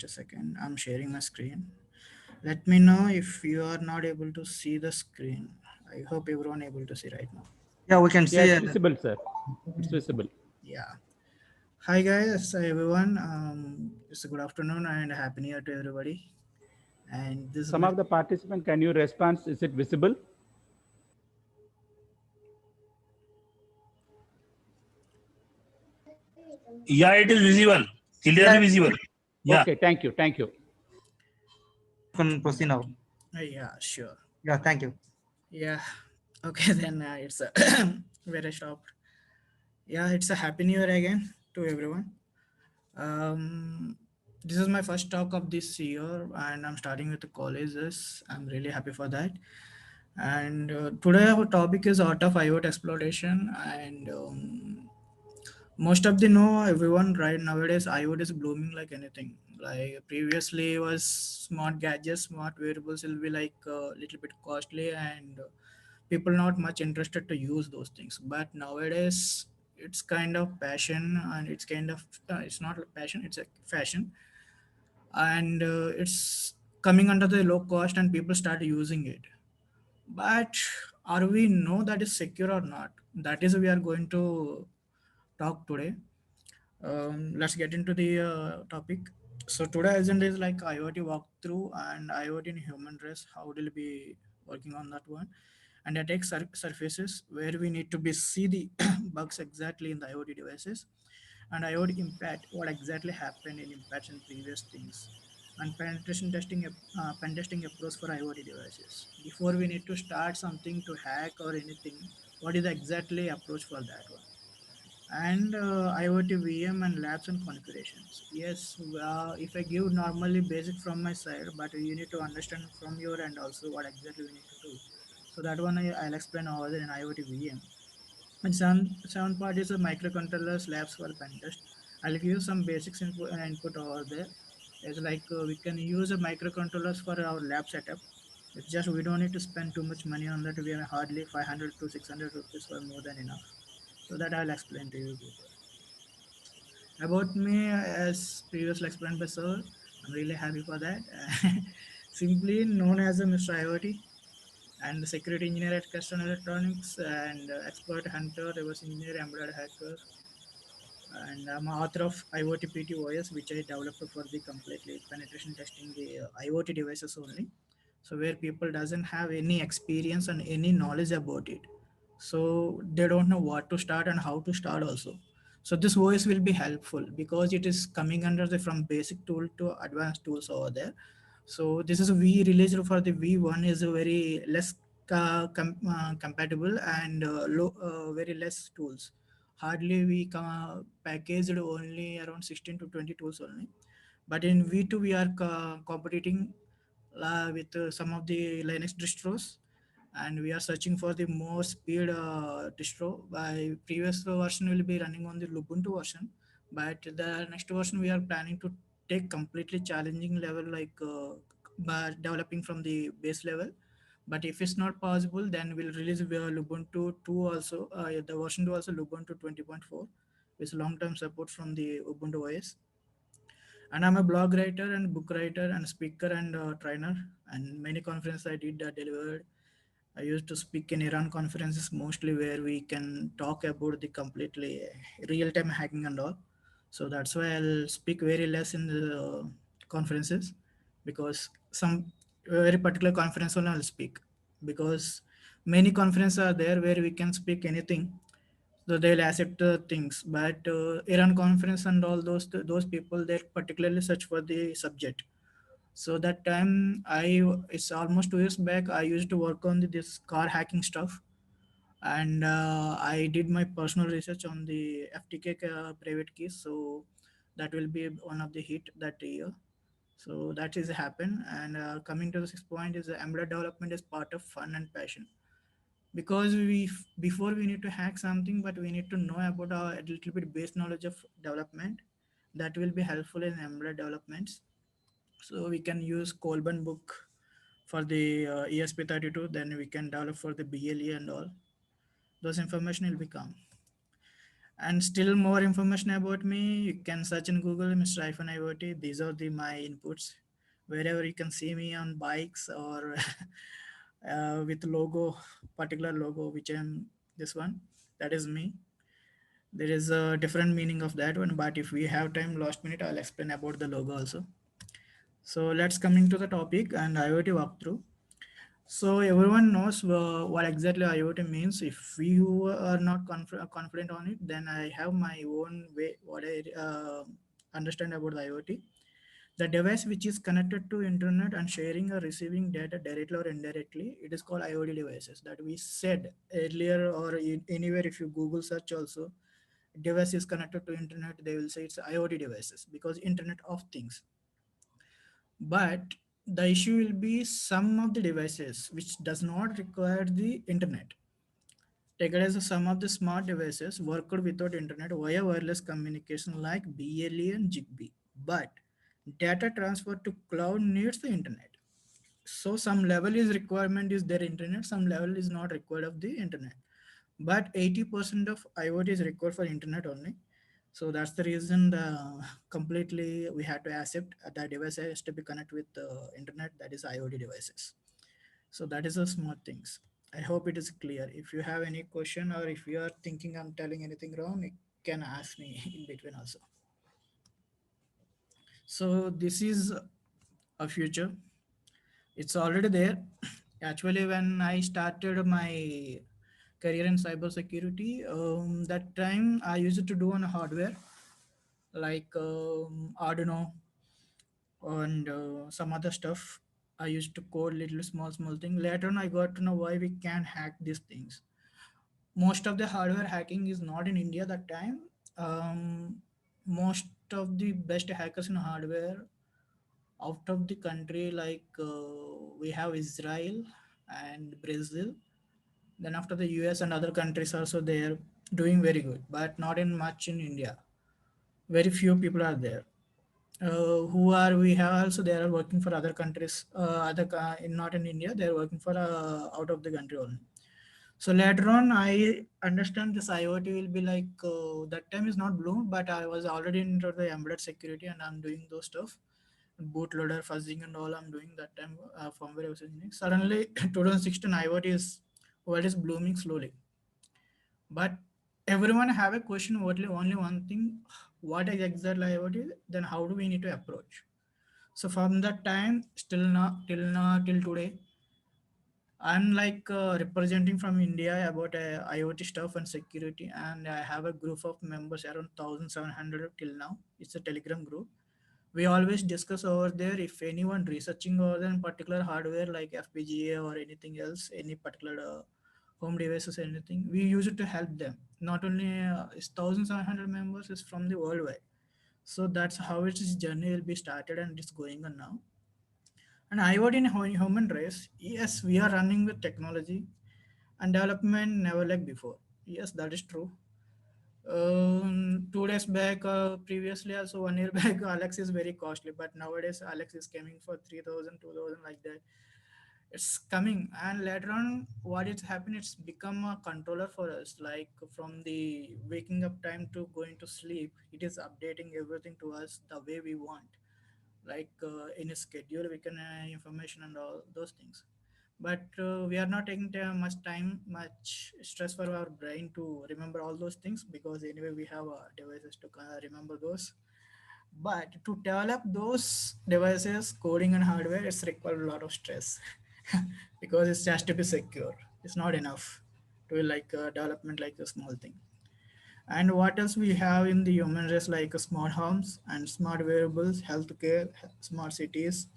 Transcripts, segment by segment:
second. I'm sharing my screen. Let me know if you are not able to see the screen. I hope everyone able to see right now. Yeah, we can Yeah, see. it's visible, sir. It's visible. Yeah. Hi guys, everyone. It's a good afternoon and happy new year to everybody. And this is Some my of the participants, can you respond? Is it visible? Yeah, it is visible, clearly Yeah. visible. Yeah. Okay, thank you. Thank you. You can proceed now. yeah, sure. Yeah, thank you. Yeah. Okay, then it's a where I stopped. Yeah, it's a happy new year again to everyone. Um, this is my first talk of this year, and I'm starting with the colleges. I'm really happy for that. And today our topic is art of IoT exploitation, and most of the know everyone right nowadays IoT is blooming like anything. Like previously was smart gadgets, smart wearables will be like a little bit costly and people not much interested to use those things. But nowadays it's kind of passion and it's kind of it's not a passion, it's a fashion, and it's coming under the low cost and people start using it. But are we know that is secure or not? That is we are going to talk today. Let's get into the topic. So today agenda is like IoT walkthrough and IoT in human race. How will be working on that one? And attack surfaces where we need to be see the bugs exactly in the IoT devices, and IoT impact what exactly happened in impacts in previous things, and pen testing approach for IoT devices. Before we need to start something to hack or anything, what is the exactly approach for that one? And IoT VM and labs and configurations. Yes, if I give normally basic from my side, but you need to understand from your end also what exactly we need to do. So that one I'll explain over there in IoT VM. And seven part is a microcontrollers labs for pen test. I'll give you some basics input over there. It's like we can use a microcontrollers for our lab setup. It's just we don't need to spend too much money on that. We are hardly 500 to 600 rupees for more than enough. So that I'll explain to you people. About me, as previously explained by Sir, I'm really happy for that. Simply known as a Mr. IoT and the security engineer at Custom Electronics and expert hunter, reverse engineer, embedded hacker, and I'm author of IoT PTOS, which I developed for the completely penetration testing the IoT devices only. So where people doesn't have any experience and any knowledge about it, so they don't know what to start and how to start also. So this OS will be helpful because it is coming under the from basic tool to advanced tools over there. So this is we released for the V1 is a very less compatible and very less tools. Hardly we packaged only around 16 to 20 tools only. But in V2 we are competing with some of the Linux distros, and we are searching for the more speed distro. By previous version will be running on the Ubuntu version, but the next version we are planning to take completely challenging level like by developing from the base level. But if it's not possible, then we'll release Ubuntu 2 also, the version 2 also Ubuntu 20.4 with long-term support from the Ubuntu OS. And I'm a blog writer and book writer and speaker and trainer, and many conferences I did delivered. I used to speak in Iran conferences mostly where we can talk about the completely real-time hacking and all. So that's why I'll speak very less in the conferences, because some very particular conference only I'll speak, because many conferences are there where we can speak anything, so they'll accept things. But Iran conference and all those people they particularly search for the subject. So that time it's almost 2 years back. I used to work on this car hacking stuff, and I did my personal research on the FTK private keys. So that will be one of the hit that year. So that is happen. And coming to the 6 point is embedded development is part of fun and passion, because we before we need to hack something, but we need to know about a little bit base knowledge of development. That will be helpful in embedded developments. So we can use Colburn book for the ESP32, then we can develop for the BLE and all. Those information will become. And still more information about me, you can search in Google Mr. iPhone IoT. These are the my inputs. Wherever you can see me on bikes or with logo, particular logo, which I'm this one, that is me. There is a different meaning of that one, but if we have time last minute, I'll explain about the logo also. So let's coming to the topic and IoT walkthrough. So everyone knows what exactly IoT means. If you are not confident on it, then I have my own way what I understand about the IoT. The device which is connected to internet and sharing or receiving data directly or indirectly, it is called IoT devices. That we said earlier or anywhere if you Google search also, device is connected to internet, they will say it's IoT devices because Internet of Things. But the issue will be some of the devices which does not require the internet. Take it as some of the smart devices worked without internet via wireless communication like BLE and Zigbee. But data transfer to cloud needs the internet. So some level is requirement is their internet, some level is not required of the internet. But 80% of IoT is required for internet only. So that's the reason completely we had to accept the device has to be connected with the internet, that is IoT devices. So that is the smart things. I hope it is clear. If you have any question or if you are thinking I'm telling anything wrong, you can ask me in between also. So this is a future. It's already there. Actually, when I started my career in cybersecurity, that time I used to do on hardware like Arduino and some other stuff. I used to code little small thing. Later on, I got to know why we can hack these things. Most of the hardware hacking is not in India that time. Most of the best hackers in hardware out of the country, like we have Israel and Brazil. Then after the US and other countries also they are doing very good, but not in much in India. Very few people are there. Who are we have also they are working for other countries, not in India. They are working for out of the country only. So later on, I understand this IoT will be like that time is not Bloom, but I was already into the embedded security and I'm doing those stuff, bootloader fuzzing and all. I'm doing that time firmware I was engineering. Suddenly, 2016 IoT is what is blooming slowly, but everyone have a question. Only one thing: what is exactly IoT? Then how do we need to approach? So from that time till today, I'm like representing from India about IoT stuff and security, and I have a group of members around 1,700 till now. It's a Telegram group. We always discuss over there if anyone researching over than particular hardware like FPGA or anything else, any particular home devices, anything. We use it to help them. Not only it's 1,700 members, is from the worldwide. So that's how its journey will be started and it's going on now. And IoT in human race, yes, we are running with technology and development never like before. Yes, that is true. 2 days back, previously also 1 year back, Alex is very costly, but nowadays Alex is coming for 3,000, 2,000 like that. It's coming, and later on, what it's happened, it's become a controller for us. Like from the waking up time to going to sleep, it is updating everything to us the way we want, like in a schedule we can information and all those things. But we are not taking much stress for our brain to remember all those things, because anyway we have devices to remember those. But to develop those devices, coding and hardware, it's required a lot of stress because it has to be secure. It's not enough to like development like a small thing. And what else we have in the human race, like smart homes and smart wearables, healthcare, smart cities,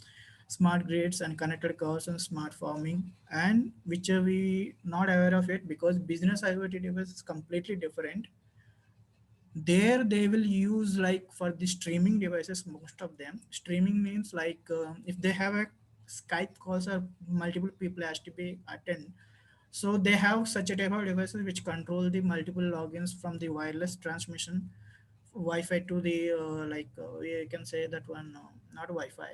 smart grids and connected cars and smart farming, and which are we not aware of it because business IoT device is completely different. There they will use like for the streaming devices, most of them. Streaming means like if they have a Skype calls or multiple people has to be attend, so they have such a type of devices which control the multiple logins from the wireless transmission, Wi-Fi to the we can say that one, not Wi-Fi,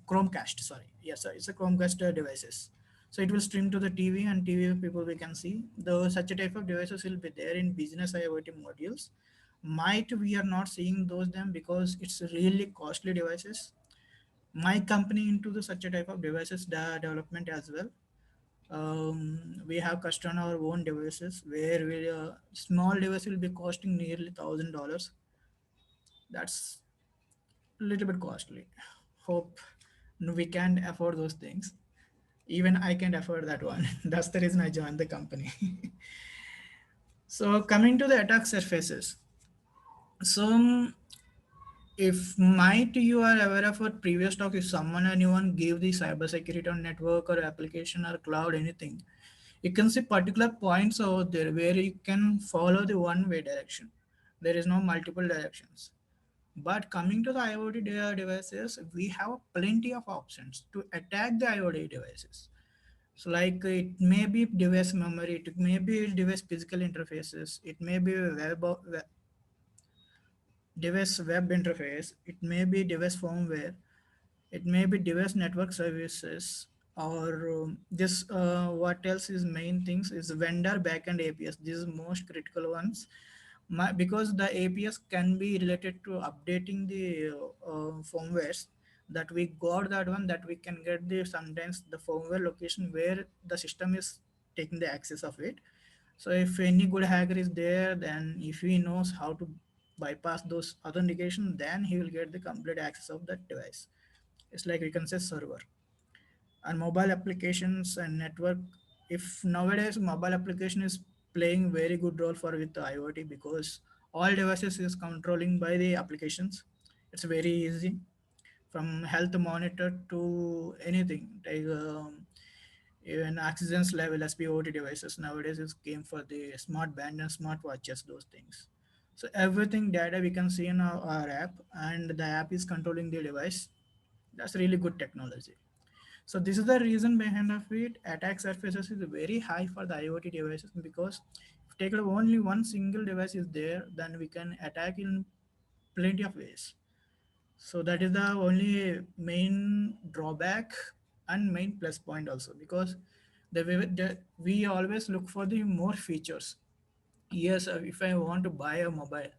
Chromecast. Sorry, yes, sir, it's a Chromecast devices. So it will stream to the TV, and TV people we can see. Though such a type of devices will be there in business IoT modules. Might we are not seeing those them because it's really costly devices. My company into the such a type of devices development as well. We have custom our own devices where we small device will be costing nearly $1,000. That's a little bit costly. Hope we can't afford those things. Even I can't afford that one. That's the reason I joined the company. So coming to the attack surfaces. So if might you are aware of our previous talk, if someone anyone gave the cybersecurity on network or application or cloud anything, you can see particular points out there where you can follow the one way direction. There is no multiple directions. But coming to the IoT devices, we have plenty of options to attack the IoT devices. So like it may be device memory, it may be device physical interfaces, it may be device web interface, it may be device firmware, it may be device network services, or this what else is main things is vendor backend APS. These are most critical ones. Because the APS can be related to updating the firmwares that we got that one that we can get the sometimes the firmware location where the system is taking the access of it. So if any good hacker is there, then if he knows how to bypass those authentication, then he will get the complete access of that device. It's like we can say server and mobile applications and network. If nowadays mobile application is playing very good role for with the IoT because all devices is controlling by the applications. It's very easy from health monitor to anything like even oxygen's level SpOT devices nowadays is came for the smart band and smart watches, those things. So everything data we can see in our app, and the app is controlling the device. That's really good technology. So this is the reason behind of it. Attack surfaces is very high for the IoT devices because if take only one single device is there, then we can attack in plenty of ways. So that is the only main drawback and main plus point also because we always look for the more features. Yes, if I want to buy a mobile,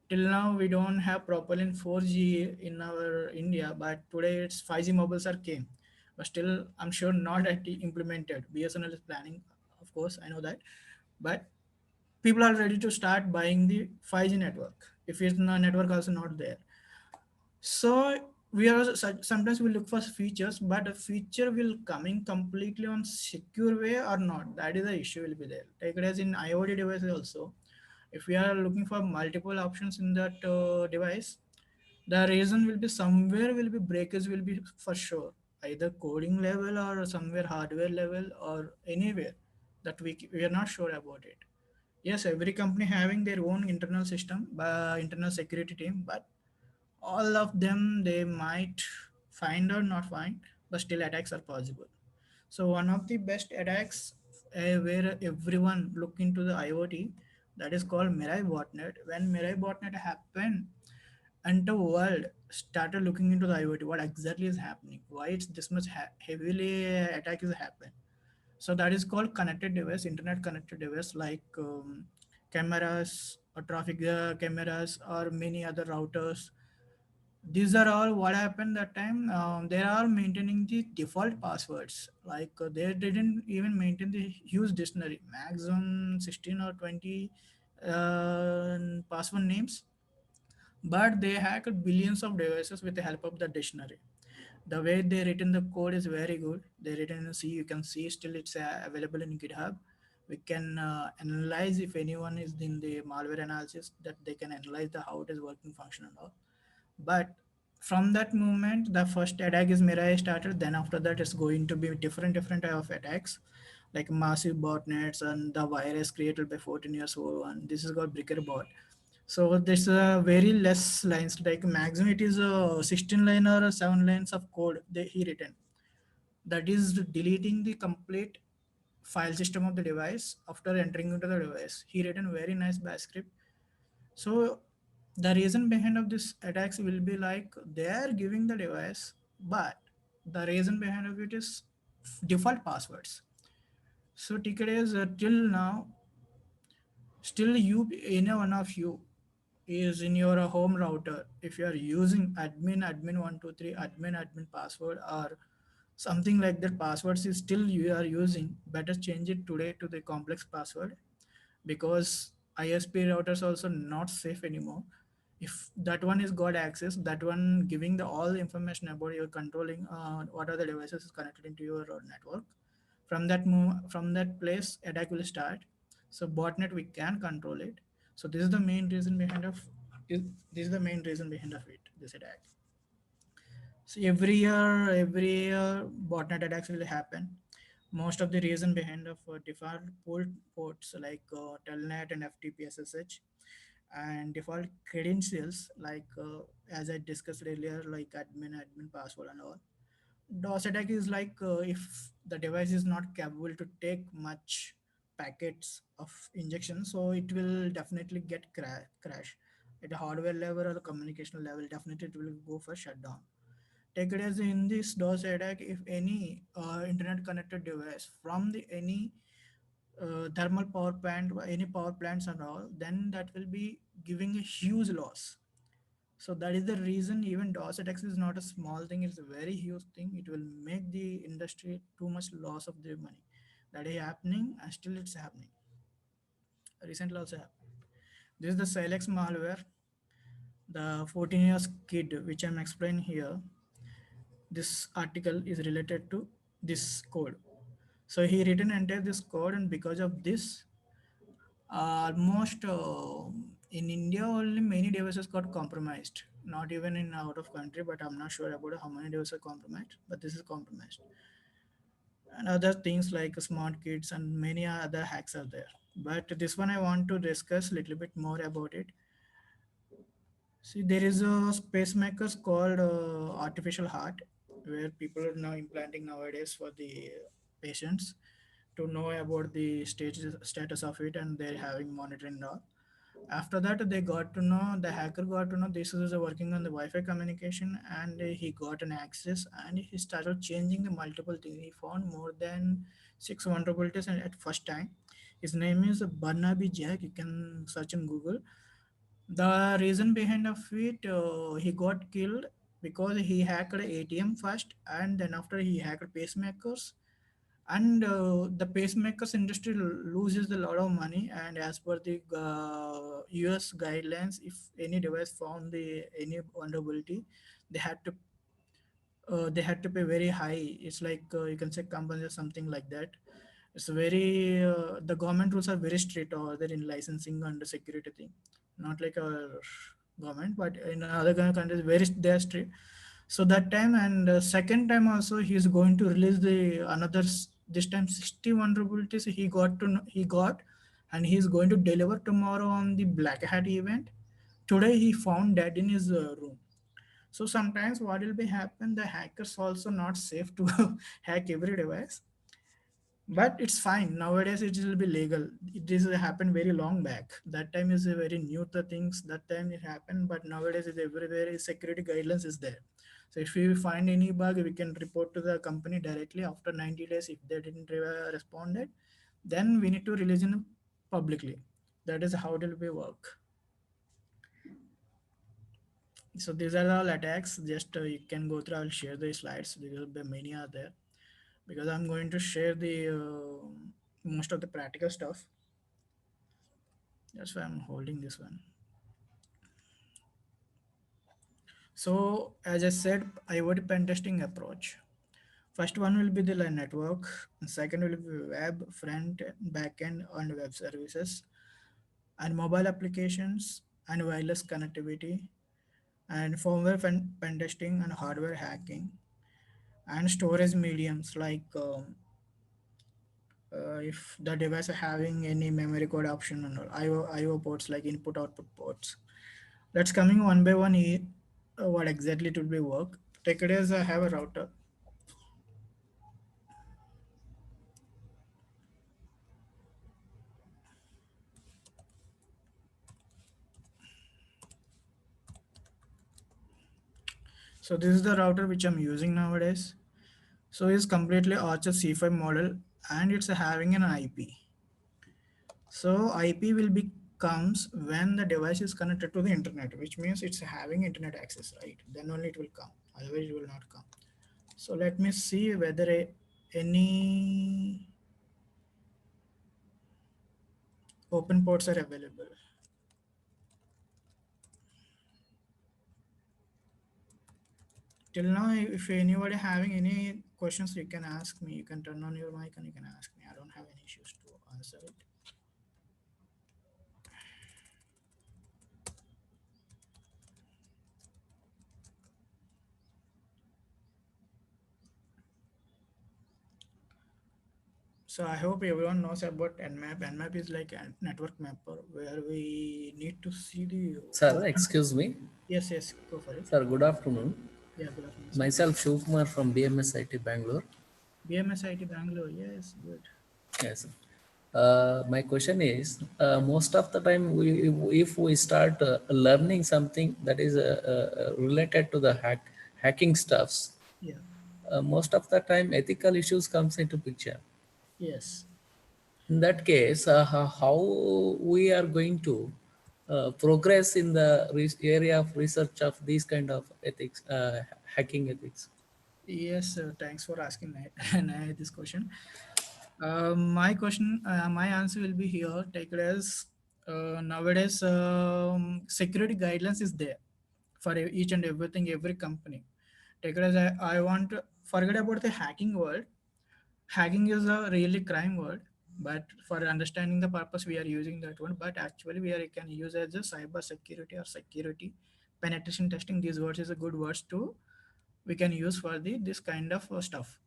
till now we don't have properly in 4G in our India, but today it's 5G mobiles are came, but still I'm sure not at implemented. BSNL is planning, of course, I know that, but people are ready to start buying the 5G network if it's not network also not there. So we are sometimes we look for features, but a feature will coming completely on secure way or not. That is the issue will be there. Take it as in IoT devices also. If we are looking for multiple options in that device, the reason will be somewhere will be breakage will be for sure, either coding level or somewhere hardware level or anywhere that we are not sure about it. Yes, every company having their own internal system, internal security team, but all of them they might find or not find, but still attacks are possible. So one of the best attacks where everyone look into the IoT, that is called Mirai botnet. When Mirai botnet happened and the world started looking into the IoT, what exactly is happening, why it's this much heavily attack is happen. So that is called connected device, internet connected device like cameras or traffic cameras or many other routers. These are all what happened that time. They are maintaining the default passwords. Like they didn't even maintain the huge dictionary, maximum 16 or 20 password names, but they hacked billions of devices with the help of the dictionary. The way they written the code is very good. They written in C. You can see still it's available in GitHub. We can analyze if anyone is in the malware analysis that they can analyze the how it is working function and all. But from that moment, the first attack is Mirai started. Then after that, it's going to be different type of attacks, like massive botnets and the virus created by 14 years old one. This is called Bricker bot. So there's a very less lines, like maximum it is a 16 line or 7 lines of code he written. That is deleting the complete file system of the device after entering into the device. He written very nice bash script. So the reason behind of this attacks will be like they are giving the device, but the reason behind of it is default passwords. So ticket is till now, still you, any one of you is in your home router. If you are using admin 123 admin password or something like that passwords is still you are using, better change it today to the complex password, because ISP routers also not safe anymore. If that one is got access, that one giving the all the information about your controlling what are the devices is connected into your network. From that place, attack will start. So botnet we can control it. So this is the main reason behind of this is the main reason behind of it, this attack. So every year botnet attacks will happen. Most of the reason behind of default ports like telnet and FTP SSH, and default credentials like as I discussed earlier, like admin password and all. DOS attack is like if the device is not capable to take much packets of injection, so it will definitely get crash at a hardware level or the communication level. Definitely, it will go for shutdown. Take it as in this DOS attack, if any internet connected device from the any thermal power plant, any power plants and all, then that will be giving a huge loss. So that is the reason even DOS attacks is not a small thing, it's a very huge thing. It will make the industry too much loss of their money. That is happening and still it's happening. Recently also happened. This is the Silex malware, the 14 years kid, which I'm explaining here. This article is related to this code. So he written entire this code, and because of this, almost in India only many devices got compromised. Not even in out of country, but I'm not sure about how many devices are compromised. But this is compromised, and other things like smart kids and many other hacks are there. But this one I want to discuss a little bit more about it. See, there is a pacemakers called artificial heart, where people are now implanting nowadays for the patients to know about the status of it, and they're having monitoring and all. After that, they got to know, the hacker got to know this is working on the Wi-Fi communication, and he got an access, and he started changing the multiple things. He found more than 6 vulnerabilities at first time. His name is Barnaby Jack. You can search in Google. The reason behind of it, he got killed because he hacked ATM first, and then after he hacked pacemakers, and the pacemakers industry loses a lot of money. And as per the US guidelines, if any device found the any vulnerability, they had to they had to pay very high. It's like you can say company or something like that. It's very the government rules are very strict over there in licensing and the security thing, not like our government, but in other countries very they are strict. So that time, and second time also he is going to release the another this time 60 vulnerabilities he got, and he is going to deliver tomorrow on the Black Hat event. Today he found that in his room. So sometimes what will be happen, the hackers also not safe to hack every device, but it's fine. Nowadays it will be legal. It is happened very long back. That time is a very new the things. That time it happened, but nowadays is everywhere is security guidelines is there. So if we find any bug, we can report to the company directly after 90 days. If they didn't respond it, then we need to release it publicly. That is how it will be work. So these are all attacks. Just you can go through. I'll share the slides. There will be many are there, because I'm going to share the most of the practical stuff. That's why I'm holding this one. So as I said, IoT pen testing approach. First one will be the network. Second will be web, front, backend, and web services, and mobile applications, and wireless connectivity, and firmware pen testing, and hardware hacking, and storage mediums like if the device are having any memory code option and all, IO ports like input output ports. That's coming one by one. What exactly it will be work. Take it as I have a router. So this is the router which I'm using nowadays. So it's completely Archer C5 model and it's having an IP. So IP will be comes when the device is connected to the internet, which means it's having internet access, right? Then only it will come. Otherwise, it will not come. So let me see whether any open ports are available. Till now, if anybody having any questions, you can ask me. You can turn on your mic and you can ask me. I don't have any issues to answer it. So I hope everyone knows about Nmap. Nmap is like a network mapper where we need to see the. Sir, excuse me. Yes, yes, go for it. Sir, good afternoon. Yeah, good afternoon, sir. Myself, Shivkumar from BMS IT Bangalore. BMS IT Bangalore. Yes, good. Yes. My question is, most of the time, if we start learning something that is related to the hacking stuffs, Yeah. most of the time ethical issues comes into picture. Yes. In that case, how we are going to progress in the area of research of these kind of ethics, hacking ethics? Yes, sir. Thanks for asking this question. My answer will be here. Take it as nowadays security guidelines is there for each and everything, every company. Take it as I want to forget about the hacking world. Hacking is a really crime word, but for understanding the purpose, we are using that one. But actually, can use as a cyber security or security penetration testing. These words is a good words to we can use for the this kind of stuff.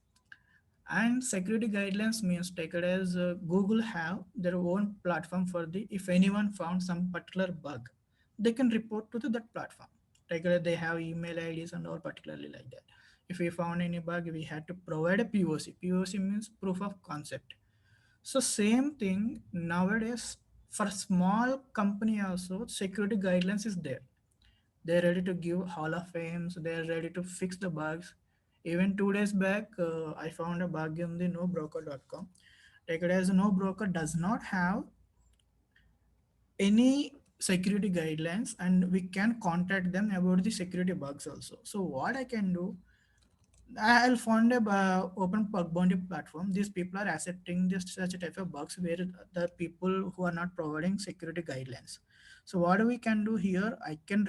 And security guidelines means take it as Google have their own platform for the if anyone found some particular bug, they can report to that platform. Take it as they have email IDs and all particularly like that. If we found any bug, we had to provide a POC. POC means proof of concept. So same thing nowadays for small company also security guidelines is there. They're ready to give Hall of Fames. They're ready to fix the bugs. Even 2 days back, I found a bug in the nobroker.com. Take it as no broker does not have any security guidelines and we can contact them about the security bugs also. So what I can do, I'll find a open bug bounty platform. These people are accepting this such a type of bugs where the people who are not providing security guidelines. So what we can do here, I can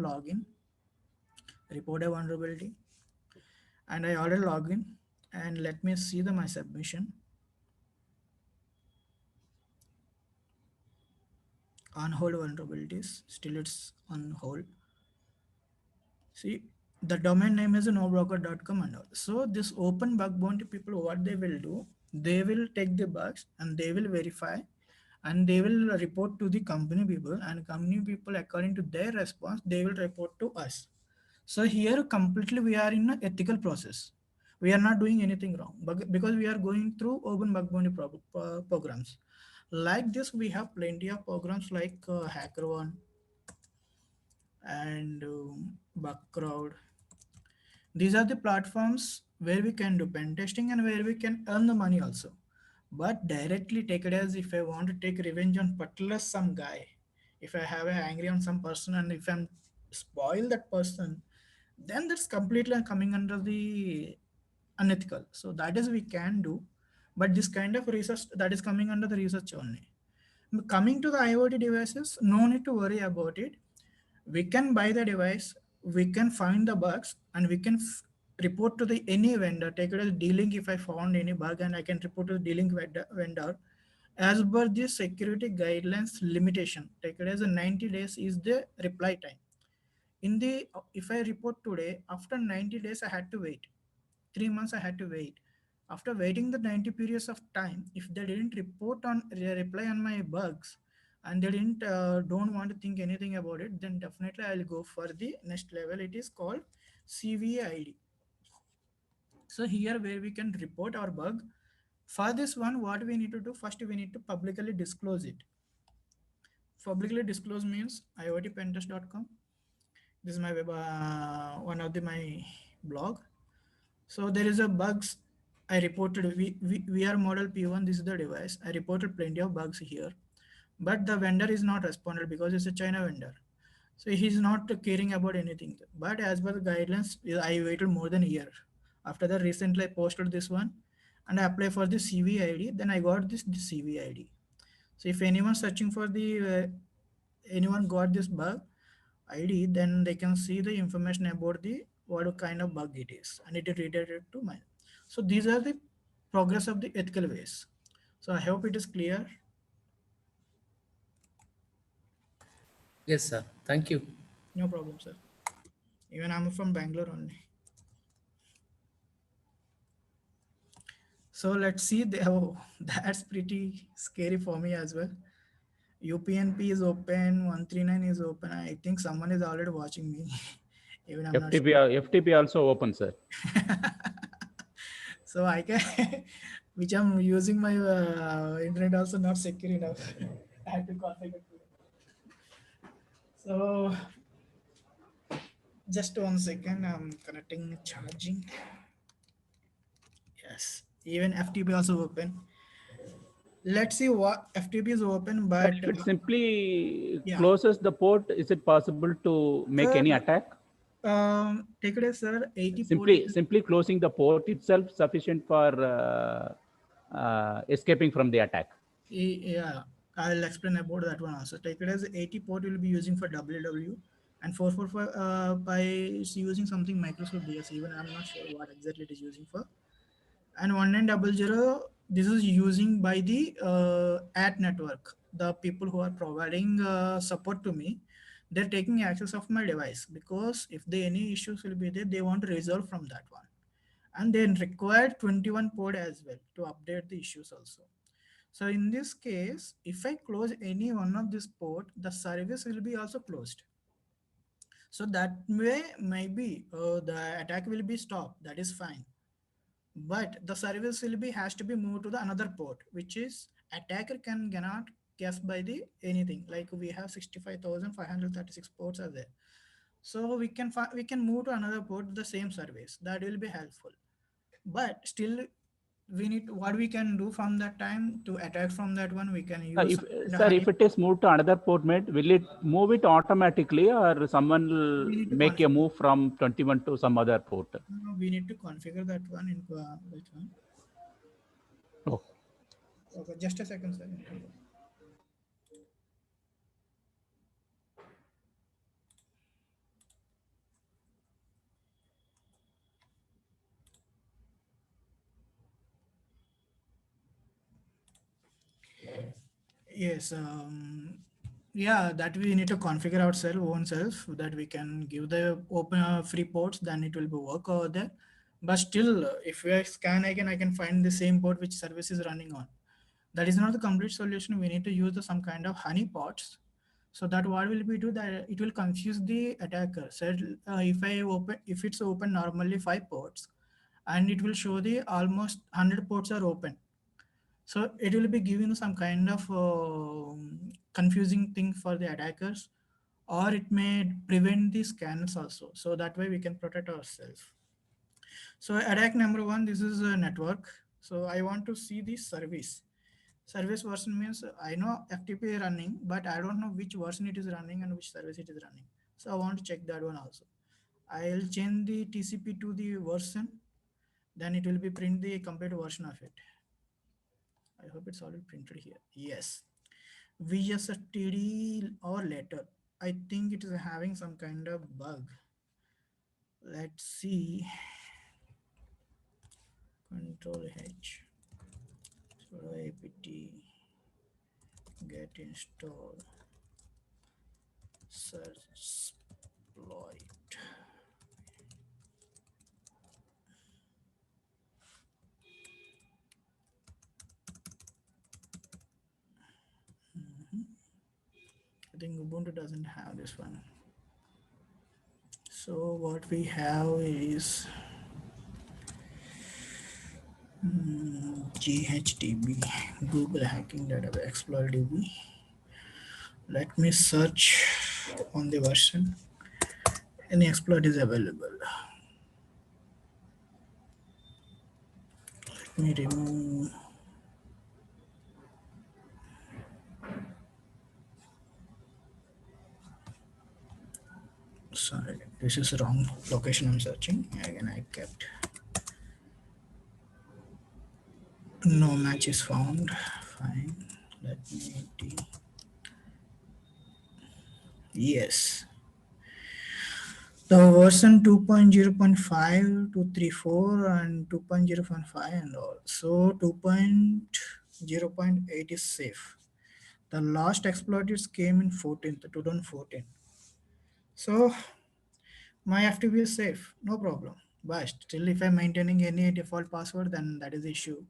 log in, report a vulnerability, and I already log in and let me see my submission on hold vulnerabilities. Still it's on hold. See, the domain name is nobroker.com and all. So this open bug bounty people, what they will do, they will take the bugs and they will verify and they will report to the company people, and company people according to their response, they will report to us. So here completely we are in an ethical process. We are not doing anything wrong, but because we are going through open bug bounty programs. Like this, we have plenty of programs like HackerOne and Bugcrowd. These are the platforms where we can do pen testing and where we can earn the money also. But directly take it as if I want to take revenge on particular some guy, if I have a angry on some person and if I'm spoil that person, then that's completely coming under the unethical. So that is we can do, but this kind of research that is coming under the research only. Coming to the IoT devices, no need to worry about it. We can buy the device, we can find the bugs, and we can report to the any vendor. Take it as D-Link if I found any bug, and I can report to the D-Link vendor as per the security guidelines limitation. Take it as a 90 days is the reply time. In the if I report today, after 90 days I had to wait. 3 months I had to wait. After waiting the 90 periods of time, if they didn't report on reply on my bugs, and they didn't don't want to think anything about it, then definitely I'll go for the next level. It is called CVID. So here where we can report our bug. For this one, what we need to do first, we need to publicly disclose it. Publicly disclose means iotpentest.com. This is my web, one of my blog. So there is a bugs I reported. VR model P1. This is the device. I reported plenty of bugs here, but the vendor is not responded because it's a China vendor. So he's not caring about anything. But as per the guidelines, I waited more than a year. After that, recently I posted this one and I apply for the CV ID. Then I got this CV ID. So if anyone searching for the anyone got this bug ID, then they can see the information about the what kind of bug it is, and it is redirected to mine. So these are the progress of the ethical ways. So I hope it is clear. Yes, sir. Thank you. No problem, sir. Even I'm from Bangalore only. So let's see. Oh, that's pretty scary for me as well. UPnP is open, 139 is open. I think someone is already watching me. Even I'm not sure. FTP also open, sir. So I can, which I'm using my internet also not secure enough. I have to configure. So just 1 second, I'm connecting charging. Yes, even FTP also open. Let's see what FTP is open, but If it simply yeah. closes the port, is it possible to make any attack? Take it as sir, 80 Simply closing the port itself sufficient for escaping from the attack. Yeah, I'll explain about that one also. Take it as 80 port will be using for WW, and 445 by is using something Microsoft DS. Even I'm not sure what exactly it is using for. And 1900, this is using by the ad network. The people who are providing support to me, they're taking access of my device, because if there any issues will be there, they want to resolve from that one, and then require 21 port as well to update the issues also. So in this case, if I close any one of this port, the service will be also closed. So that way, maybe the attack will be stopped. That is fine. But the service will be has to be moved to the another port, which is attacker cannot guess by the anything. Like we have 65,536 ports are there. So we can move to another port the same service. That will be helpful. But still, we need what we can do from that time to attack from that one. We can use If it is moved to another port, will it move it automatically, or someone will make a move from 21 to some other port? No, we need to configure that one in that one. Oh. Okay, just a second, sir. Yes, yeah, that we need to configure ourselves own self, that we can give the open free ports, then it will be work over there. But still, if we scan again, I can find the same port which service is running on. That is not the complete solution. We need to use some kind of honeypots. So that what will we do, that it will confuse the attacker. So if it's open normally 5 ports, and it will show the almost 100 ports are open. So it will be giving some kind of confusing thing for the attackers, or it may prevent the scanners also. So that way we can protect ourselves. So attack number 1, this is a network. So I want to see the service. Service version means I know FTP is running, but I don't know which version it is running and which service it is running. So I want to check that one also. I'll change the TCP to the version, then it will be print the complete version of it. I hope it's already printed here. Yes. VSTD or later. I think it is having some kind of bug. Let's see. Control H. So apt get install search exploit. I think Ubuntu doesn't have this one. So what we have is GHDB, Google Hacking Database Exploit DB. Let me search on the version. Any exploit is available. me remove. Sorry, this is wrong location I'm searching. Again, I kept no match is found. Fine. Let me yes. The version 2.0.5 to 3.4 and 2.0.5 and all. So 2.0.8 is safe. The last exploit is came in 2014. So my FTP is safe, no problem. But still, if I'm maintaining any default password, then that is the issue.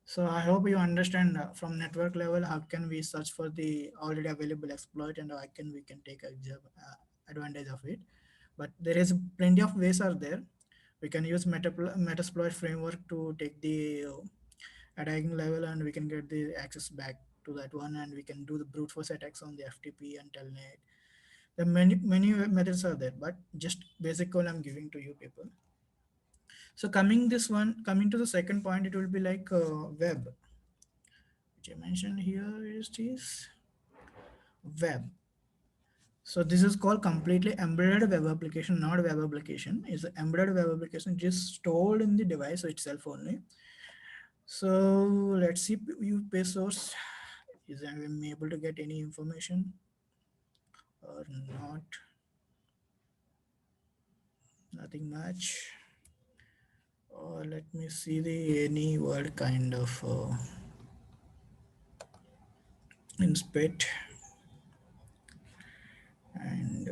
So I hope you understand from network level how can we search for the already available exploit and how can we can take advantage of it. But there is plenty of ways are there. We can use Metasploit framework to take the attacking level and we can get the access back to that one and we can do the brute force attacks on the FTP and telnet. The many methods are there, but just basic one I'm giving to you people. So coming to the second point, it will be like web, which I mentioned here is this web. So this is called completely embedded web application, not web application. It's an embedded web application just stored in the device itself only. So let's see you pay source. Is I able to get any information or not? Nothing much. Or let me see the any word kind of inspect and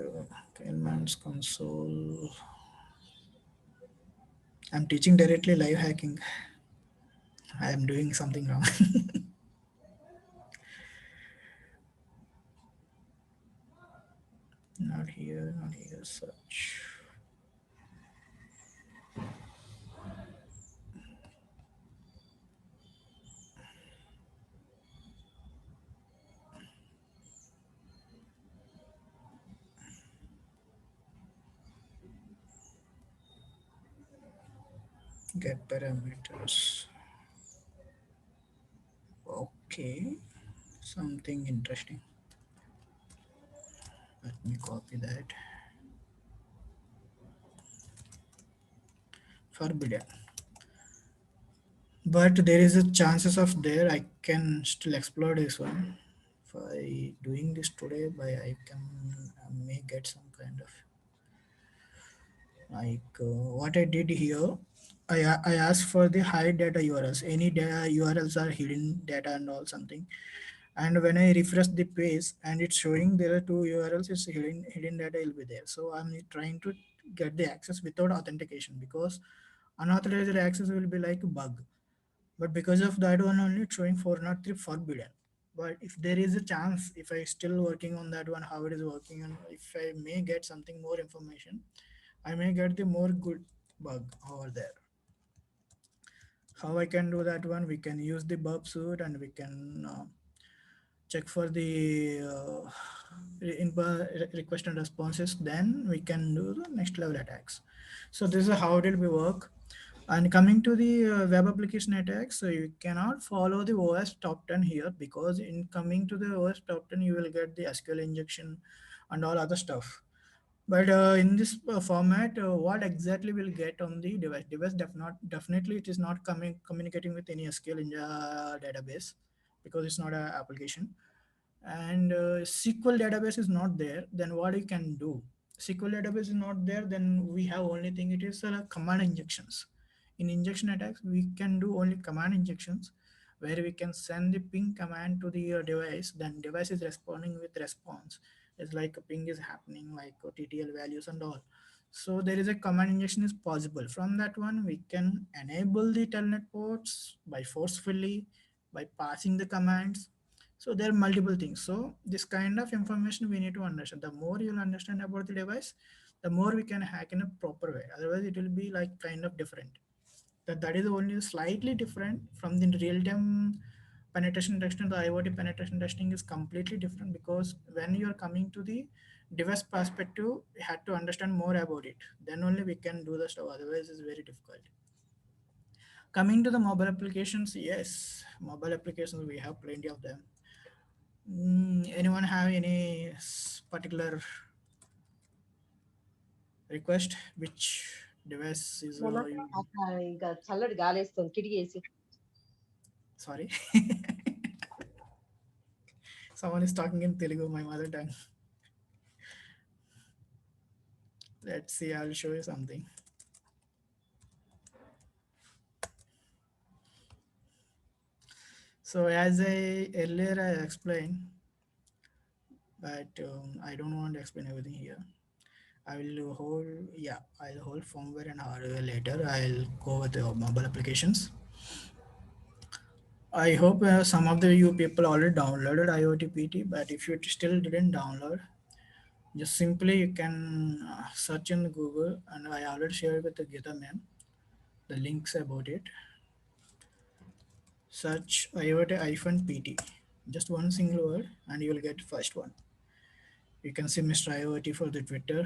Kelman's console. I'm teaching directly live hacking. I am doing something wrong. Not here, search. Get parameters. Okay, something interesting. Let me copy that. Forbidden. But there is a chances of there I can still explore this one. By doing this today, I may get some kind of like what I did here. I asked for the hide data URLs. Any data URLs are hidden data and all something. And when I refresh the page and it's showing there are two URLs, it's hidden data will be there. So I'm trying to get the access without authentication because unauthorized access will be like a bug. But because of that one only it's showing 403 forbidden. But if there is a chance, if I still working on that one, how it is working, and if I may get something more information, I may get the more good bug over there. How I can do that one? We can use the burp suite and we can check for the request and responses. Then we can do the next level attacks. So this is how it will be work. And coming to the web application attacks, so you cannot follow the OS top 10 here because in coming to the OS top 10, you will get the SQL injection and all other stuff. But in this format, what exactly will get on the device? Definitely it is not communicating with any SQL in database because it's not an application. And SQL database is not there. Then what you can do? SQL database is not there. Then we have only thing it is command injections. In injection attacks, we can do only command injections where we can send the ping command to the device. Then device is responding with response. It's like a ping is happening like TTL values and all. So there is a command injection is possible. From that one, we can enable the telnet ports by forcefully by passing the commands. So there are multiple things. So this kind of information we need to understand. The more you'll understand about the device, the more we can hack in a proper way. Otherwise, it will be like kind of different. That is only slightly different from the real-time penetration testing. The IoT penetration testing is completely different because when you are coming to the device perspective, we had to understand more about it. Then only we can do the stuff. Otherwise, it's very difficult. Coming to the mobile applications, yes, mobile applications, we have plenty of them. Anyone have any particular request? Which device is ఇంకా చల్లటి గాలేస్తుంది కిటికీ sorry? Someone is talking in Telugu, my mother tongue. Let's see, I'll show you something. So as I earlier I explained, but I don't want to explain everything here. I will hold, yeah, I'll hold firmware and hardware later. I'll go with the mobile applications. I hope some of you people already downloaded IoT PT, but if you still didn't download, just simply you can search in Google, and I already shared with the Gita ma'am the links about it. Search IoT-PT, just one single word, and you will get first one. You can see Mr. IoT for the Twitter,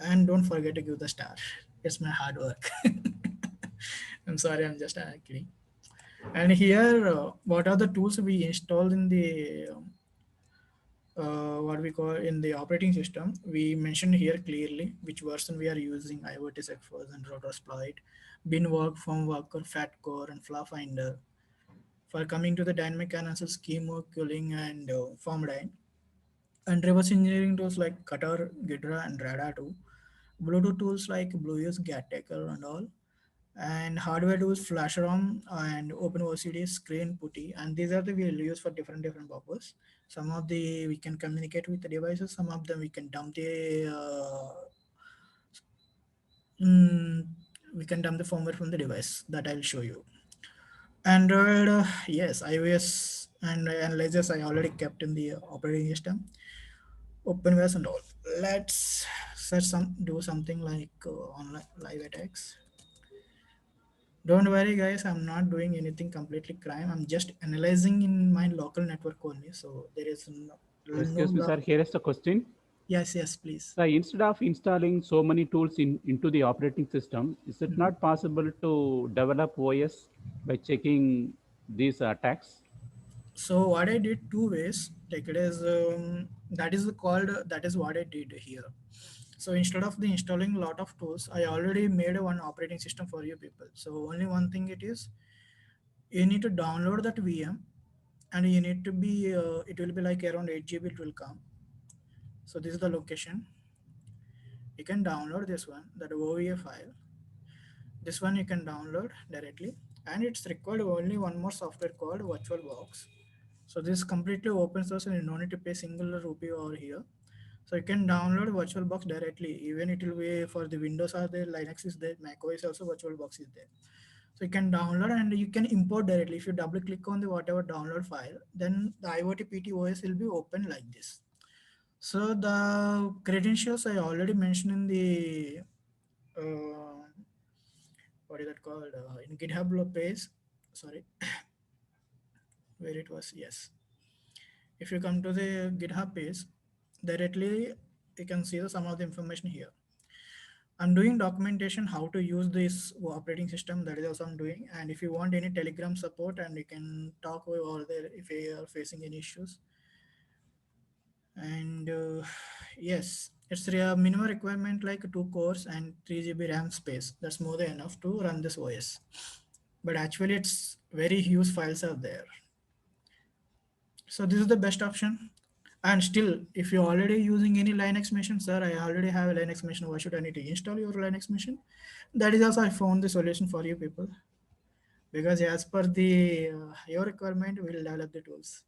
and don't forget to give the star. It's my hard work. I'm sorry, I'm just kidding. And here, what are the tools we installed in the what we call in the operating system? We mentioned here clearly which version we are using: IoT Segfors and Rotosploit, Binwork, Formworker, Fatcore, and FlowFinder. For coming to the dynamic analysis, schema, cooling, and Formdyne, and reverse engineering tools like Qatar, Ghidra, and Radar 2, Bluetooth tools like Blueuse, Gattaker, and all, and hardware tools FlashROM and OpenOCD, Screen, Putty, and these are the we will use for different purposes. Some of the we can communicate with the devices, some of them we can dump the we can dump the firmware from the device. That I'll show you. Android, yes, iOS and analyzers I already kept in the operating system, OpenOS and all. Let's do something like online live attacks. Don't worry, guys. I'm not doing anything completely crime. I'm just analyzing in my local network only. So there is no. Excuse me, sir. Here is the question. Yes, please. So instead of installing so many tools into the operating system, is it not possible to develop OS by checking these attacks? So what I did two ways. Like it is that is what I did here. So instead of the installing a lot of tools, I already made one operating system for you people. So only one thing it is, you need to download that VM, and you need to be it will be like around 8 GB it will come. So this is the location. You can download this one, that OVA file. This one you can download directly, and it's required only one more software called VirtualBox. So this is completely open source and you don't need to pay single rupee over here. So you can download VirtualBox directly. Even it will be for the Windows or the Linux is there, Mac OS also VirtualBox is there. So you can download and you can import directly. If you double click on the whatever download file, then the IoT PT OS will be open like this. So the credentials I already mentioned in the what is that called in GitHub page. Sorry, where it was. Yes, if you come to the GitHub page directly, you can see some of the information here. I'm doing documentation how to use this operating system. That is also I'm doing. And if you want any Telegram support, and you can talk over there if you are facing any issues. And yes, it's a minimum requirement like 2 cores and 3 GB RAM space. That's more than enough to run this OS. But actually, it's very huge files are there. So this is the best option. And still, if you're already using any Linux machine, sir, I already have a Linux machine. Why should I need to install your Linux machine? That is also I found the solution for you people. Because as per the your requirement, we'll develop the tools.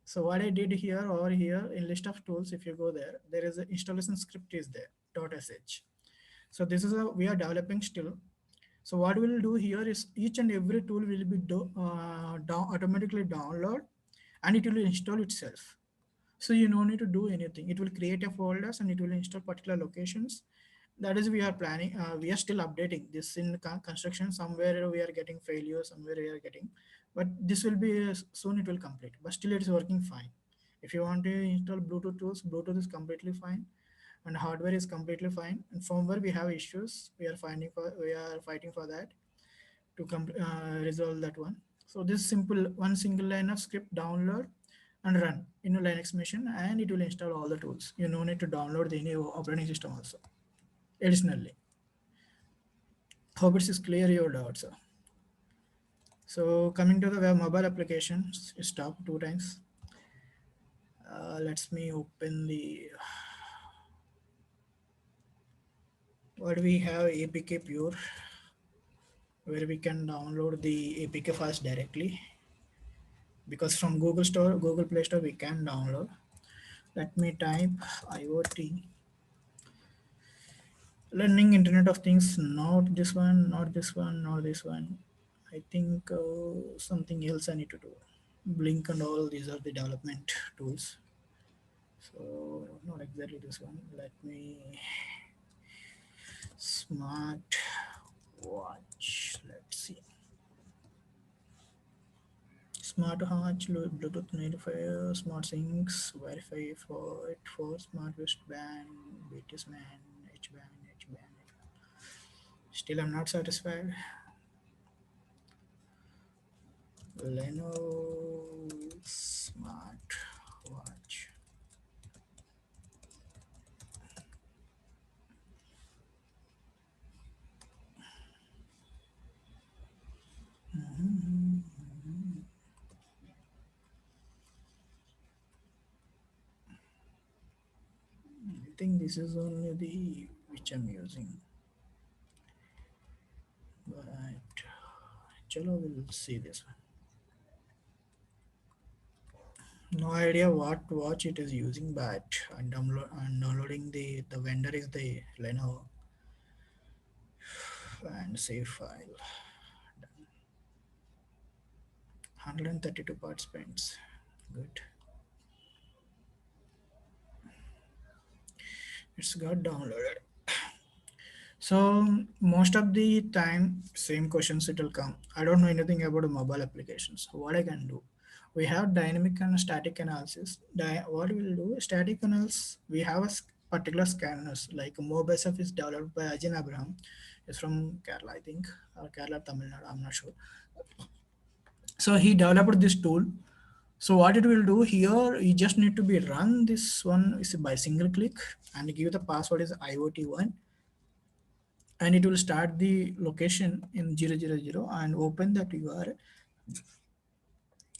So what I did here over here in list of tools, if you go there, there is an installation script is there, .sh. So this is we are developing still. So what we'll do here is each and every tool will be automatically download, and it will install itself. So you don't need to do anything. It will create a folders and it will install particular locations. That is we are planning. We are still updating this in construction. Somewhere we are getting failure, somewhere we are getting, but this will be soon it will complete. But still it is working fine. If you want to install Bluetooth tools, Bluetooth is completely fine, and hardware is completely fine. And firmware we have issues. We are fighting for that. to resolve that one. So this simple one single line of script download and run in a Linux machine, and it will install all the tools. You no need to download the any operating system also. Additionally, hope it is clear your doubts. So coming to the web mobile applications, stop 2 times. Let's me open the what we have APK Pure, where we can download the APK files directly, because from Google Store, Google Play Store, we can download. Let me type IoT learning Internet of Things. Not this one, not this one, not this one. I think something else I need to do. Blink and all these are the development tools. So not exactly this one. Let me smart watch. Let's see. Smart watch, Bluetooth notifier, smart syncs, Wi-Fi for it for smart wristband, BTS man, H-band, H-band. Still, I'm not satisfied. Lenovo smart watch. I think this is only the which I'm using, but chalo, we'll see this one. No idea what watch it is using, but I'm downloading the vendor is the Lenovo, and save file. 132 participants. Good. It's got downloaded. So most of the time, same questions it will come. I don't know anything about mobile applications. What I can do? We have dynamic and static analysis. What we will do? Static analysis. We have a particular scanners like MobileSF is developed by Ajin Abraham. It's from Kerala, I think, or Kerala, Tamil Nadu. I'm not sure. So he developed this tool. So what it will do here, you just need to be run this one is by single click and give the password is IoT1, and it will start the location in 000 and open that URL.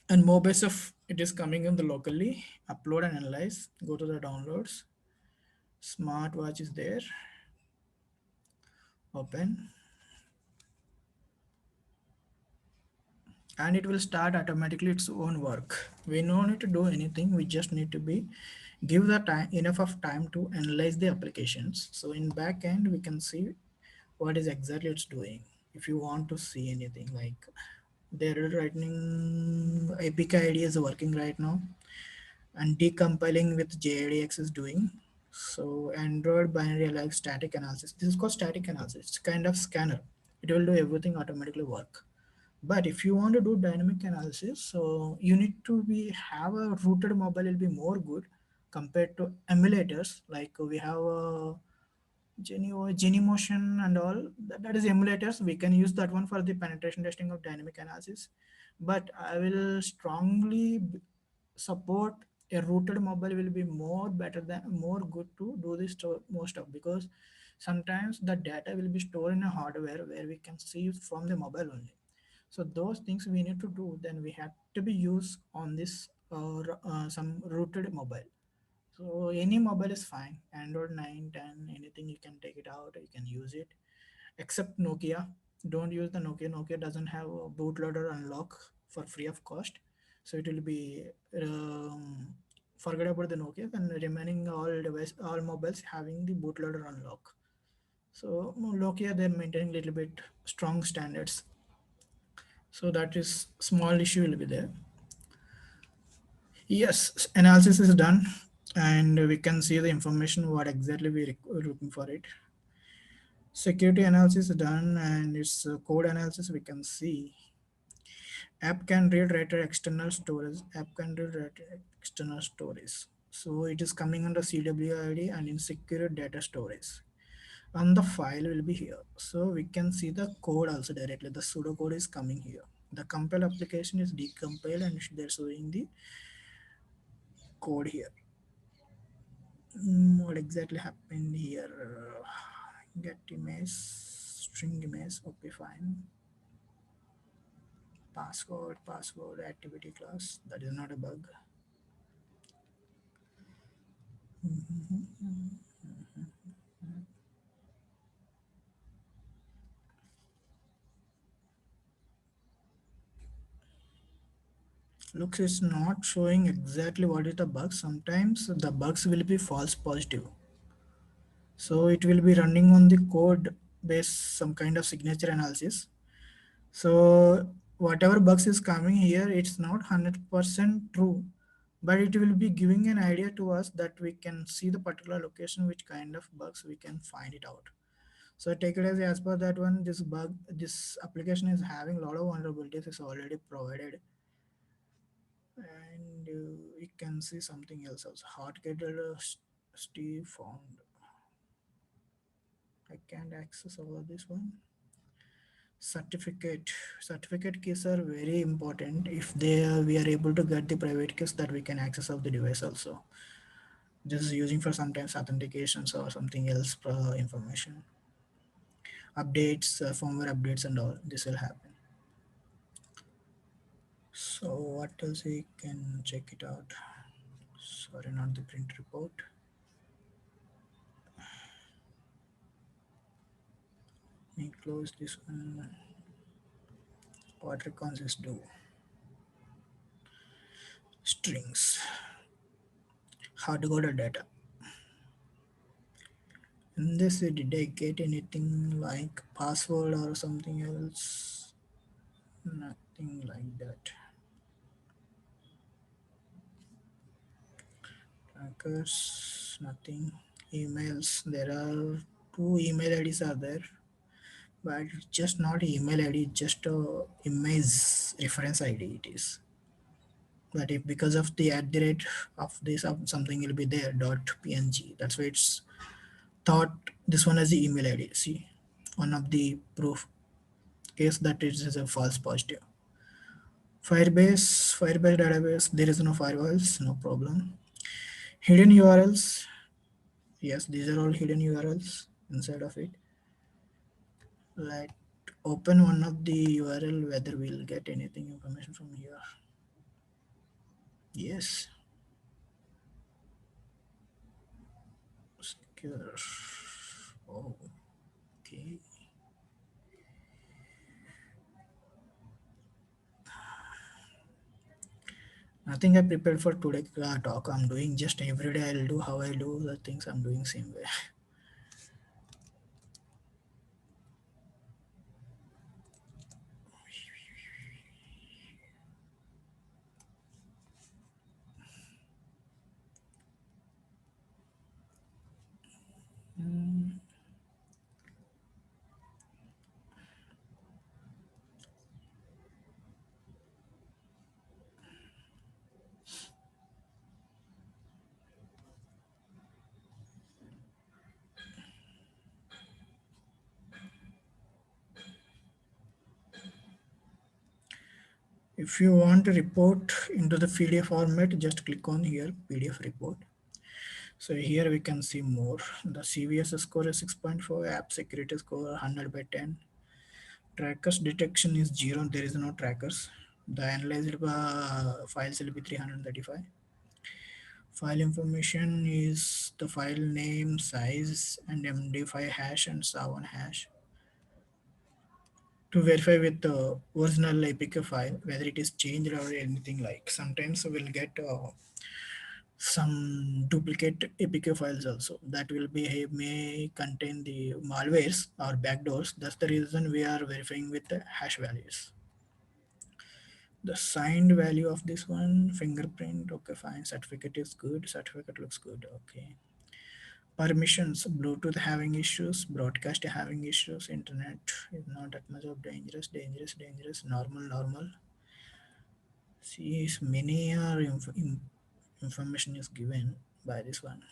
And MobileSF, it is coming in the locally, upload and analyze, go to the downloads. Smartwatch is there, open. And it will start automatically its own work. We don't need to do anything. We just need to be give the time enough of time to analyze the applications. So in back end, we can see what is exactly it's doing. If you want to see anything like their writing APK ID is working right now, and decompiling with JADX is doing. So Android binary like static analysis. This is called static analysis. It's kind of scanner. It will do everything automatically work. But if you want to do dynamic analysis, so you need to have a rooted mobile will be more good compared to emulators. Like we have a Genymotion and all that is emulators. We can use that one for the penetration testing of dynamic analysis. But I will strongly support a rooted mobile will be more good to do this most of, because sometimes the data will be stored in a hardware where we can see from the mobile only. So those things we need to do, then we have to be used on this some rooted mobile. So any mobile is fine, Android 9, 10, anything you can take it out, you can use it, except Nokia. Don't use the Nokia. Nokia doesn't have a bootloader unlock for free of cost. So it will be forget about the Nokia, and remaining all mobiles having the bootloader unlock. So Nokia, they're maintaining a little bit strong standards. So that is small issue will be there. Yes, analysis is done, and we can see the information what exactly we're looking for it. Security analysis is done, and it's code analysis. We can see app can read write external storage. App can read write external storage. So it is coming under CWID and in secure data storage. and the file will be here. So we can see the code also directly. The pseudocode is coming here. The compile application is decompiled and they're showing the code here. What exactly happened here? Get image, string image, okay, fine. Password, activity class, that is not a bug. Looks it's not showing exactly what is the bug. Sometimes the bugs will be false positive. So it will be running on the code base some kind of signature analysis. So whatever bugs is coming here, it's not 100% true, but it will be giving an idea to us that we can see the particular location, which kind of bugs we can find it out. So take it as per that one, this application is having a lot of vulnerabilities is already provided. And we can see something else also. Hot-gated Steve found. I can't access over this one. Certificate keys are very important. If we are able to get the private keys that we can access of the device also. This is using for sometimes authentications or something else information. Updates, firmware updates and all. This will happen. So what else we can check it out? Sorry, not the print report. Let me close this one. What recons do? Strings. Hard-coded data. In this, did I get anything like password or something else? Nothing like that. Trackers, nothing. Emails, there are two email IDs are there, but it's just not email ID, just a image reference ID it is. But if because of the at the rate of this something will be there dot png, that's why it's thought this one as the email ID. See, one of the proof case that it is a false positive. Firebase database, there is no firewalls, no problem. Hidden URLs, yes, these are all hidden URLs inside of it. Let open one of the URL whether we'll get anything information from here. Yes. Secure. Oh, okay. Nothing I prepared for today talk. I'm doing just every day. I'll do how I do the things I'm doing same way. If you want a report into the PDF format, just click on here, PDF report. So here we can see more. The CVS score is 6.4, app security score 100 by 10. Trackers detection is 0, there is no trackers. The analyzed files will be 335. File information is the file name, size, and MD5 hash and SHA-1 hash. To verify with the original APK file, whether it is changed or anything like. Sometimes we'll get some duplicate APK files also that will be may contain the malwares or backdoors. That's the reason we are verifying with the hash values. The signed value of this one, fingerprint, okay, fine. Certificate is good. Certificate looks good. Okay. Permissions, Bluetooth having issues, broadcast having issues, internet is not that much of dangerous, normal. See, many are information is given by this one.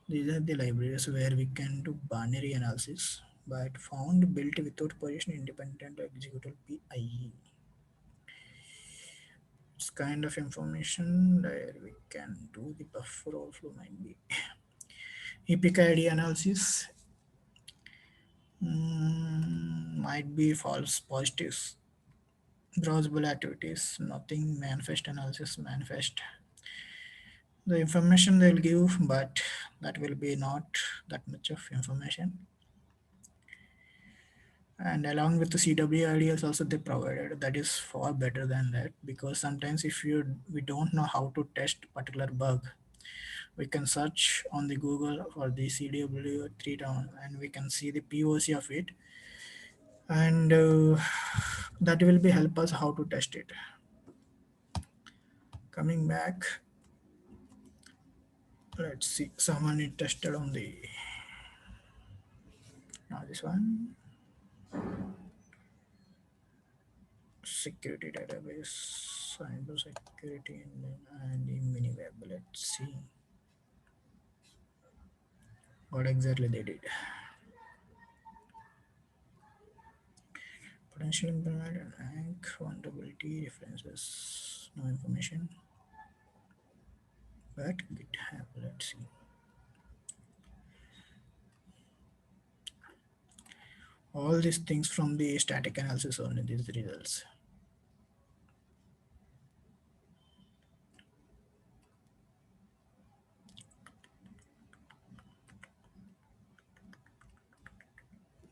These are the libraries where we can do binary analysis, but found built without position independent executable PIE. It's kind of information where we can do the buffer overflow might be. Epic ID analysis might be false positives. Browsable activities, nothing manifest analysis manifest. The information they'll give, but that will be not that much of information. And along with the CW ideas also they provided, that is far better than that, because sometimes if we don't know how to test particular bug, we can search on the Google for the CW3 down and we can see the POC of it, and that will be help us how to test it. Coming back, let's see, someone it tested on the, now this one, security database, cyber security, and the mini web. Let's see what exactly they did. Potential implement and rank, vulnerability, references, no information. But GitHub, let's see. All these things from the static analysis only, these results.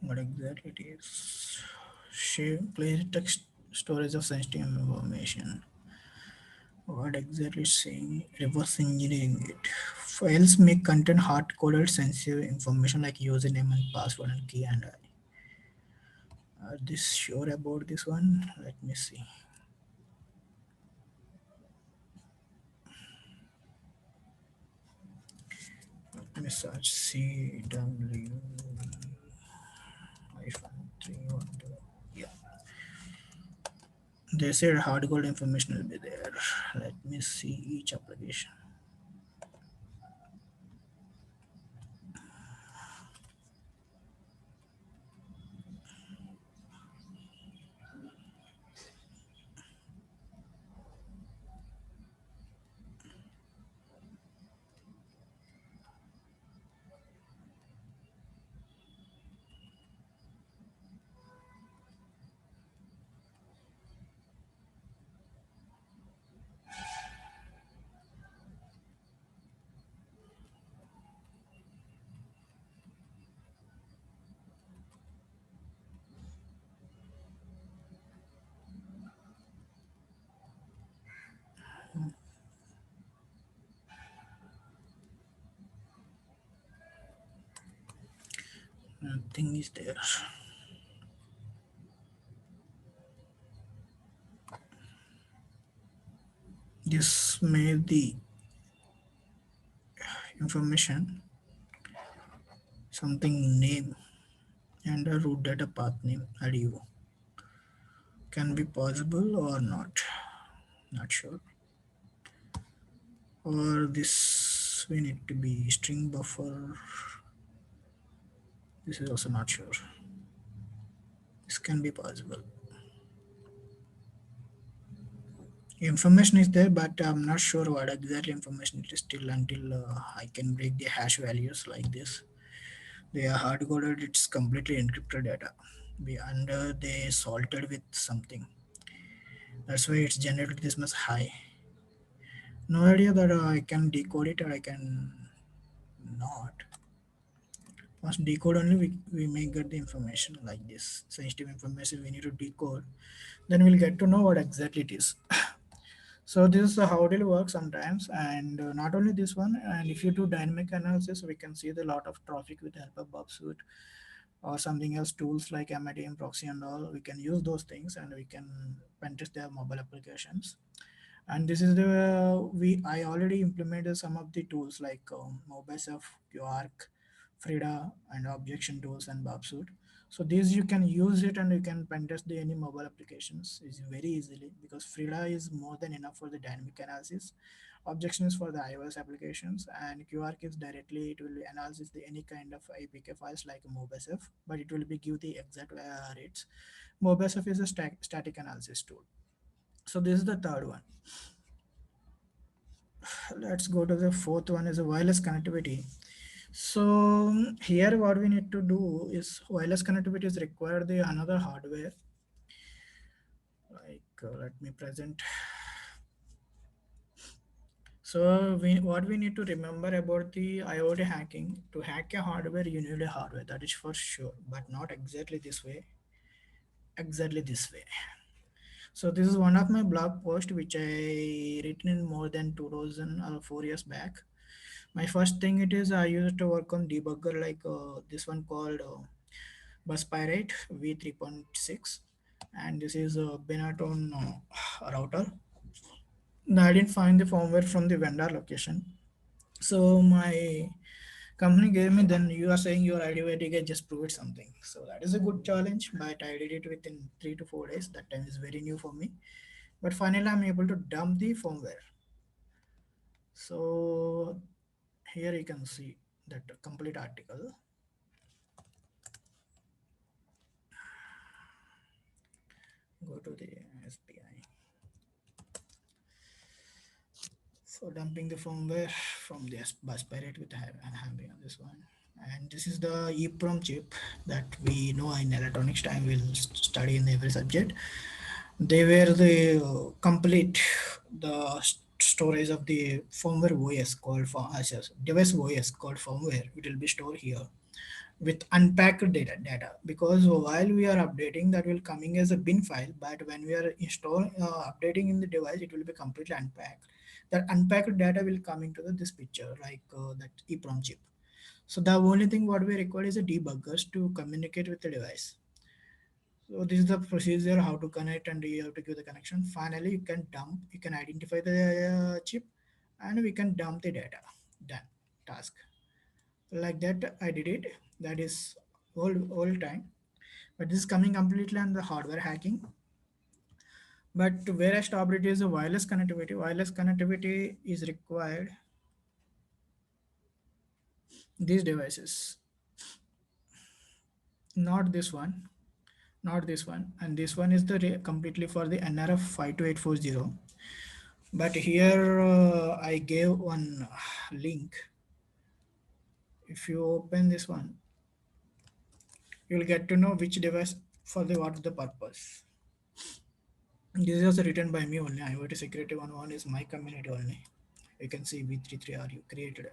What exactly it is? Share, plain text storage of sensitive information. What exactly is saying? Reverse engineering it. Files may contain hard-coded sensitive information like username and password and key and I. Are this sure about this one? Let me see. Let me search CW -312. Yeah. They said hard code information will be there. Let me see each application. Nothing is there. This made the information something name and a root data path name adu can be possible or not. Not sure. Or this we need to be string buffer. This is also not sure. This can be possible. Information is there, but I'm not sure what exactly information it is still until I can break the hash values like this. They are hard coded, it's completely encrypted data. And they salted with something. That's why it's generated this much high. No idea that I can decode it or I can not. Once decode only, we may get the information like this. Sensitive information we need to decode. Then we'll get to know what exactly it is. So this is how it will work sometimes, and not only this one. And if you do dynamic analysis, we can see the lot of traffic with the help of Bubsuit or something else tools like MITM proxy and all. We can use those things and we can pen test their mobile applications. And this is the I already implemented some of the tools like MobileSurf, Quark, Frida, and objection tools and Bubsuit. So these you can use it and you can pen test the any mobile applications is very easily, because Frida is more than enough for the dynamic analysis. Objection is for the iOS applications, and QR keys directly it will analyze the any kind of APK files like MobSF, but it will be give the exact rates. MobSF is a static analysis tool. So this is the third one. Let's go to the fourth one is a wireless connectivity. So here what we need to do is wireless connectivity is required the another hardware. Like let me present. So what we need to remember about the IoT hacking, to hack a hardware, you need a hardware, that is for sure, but not exactly this way. Exactly this way. So this is one of my blog posts which I written in more than 2000 or 4 years back. My first thing it is I used to work on debugger like this one called Bus Pirate V3.6, and this is a Benaton router. I didn't find the firmware from the vendor location. So my company gave me, then you are saying your IDVT just prove it something. So that is a good challenge, but I did it within 3 to 4 days. That time is very new for me. But finally I'm able to dump the firmware. So here you can see that complete article. Go to the SPI. So dumping the firmware from the bus pirate with having on this one. And this is the EEPROM chip that we know in electronics time we'll study in every subject. They were the complete the storage of the firmware OS called for device OS called firmware. It will be stored here with unpacked data, because while we are updating that will coming as a bin file, but when we are updating in the device it will be completely unpacked. That unpacked data will come into this picture like that EEPROM chip. So the only thing what we require is a debuggers to communicate with the device. So this is the procedure how to connect, and you have to give the connection. Finally you can dump, you can identify the chip, and we can dump the data. Done. Task like that I did it. That is all time, but this is coming completely on the hardware hacking. But where I stopped it is a wireless connectivity. Wireless connectivity is required these devices, not this one, not this one, and this one is the completely for the NRF 52840. But here I gave one link. If you open this one, you'll get to know which device for the what the purpose. This is also written by me only. IoT security 101 is my community only. You can see V33RU created.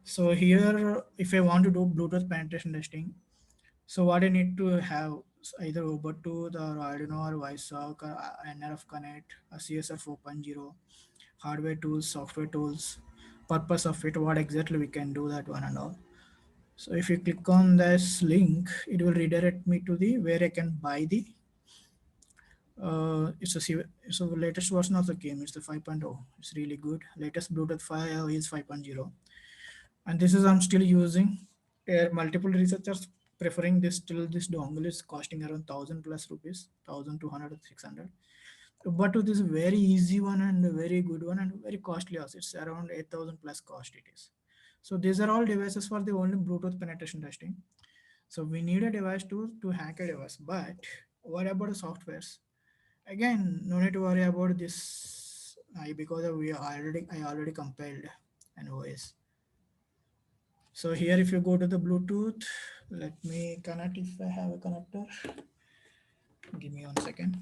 So here, if I want to do Bluetooth penetration testing, so what I need to have either Ubuntu or Arduino or Wisesock or NRF Connect, a CSR 4.0, hardware tools, software tools, purpose of it, what exactly we can do that one and all. So if you click on this link, it will redirect me to the where I can buy the it's a latest version of the game. It's the 5.0. It's really good. Latest Bluetooth 5 is 5.0, and this is I'm still using. Multiple researchers preferring this, still this dongle is costing around 1000 plus rupees, 1200 or 600. But this is very easy one and a very good one and very costly also. It's around 8000 plus cost it is. So these are all devices for the only Bluetooth penetration testing. So we need a device to hack a device. But what about the softwares? Again, no need to worry about this because I already compiled an OS. So here if you go to the Bluetooth, let me connect if I have a connector. Give me 1 second.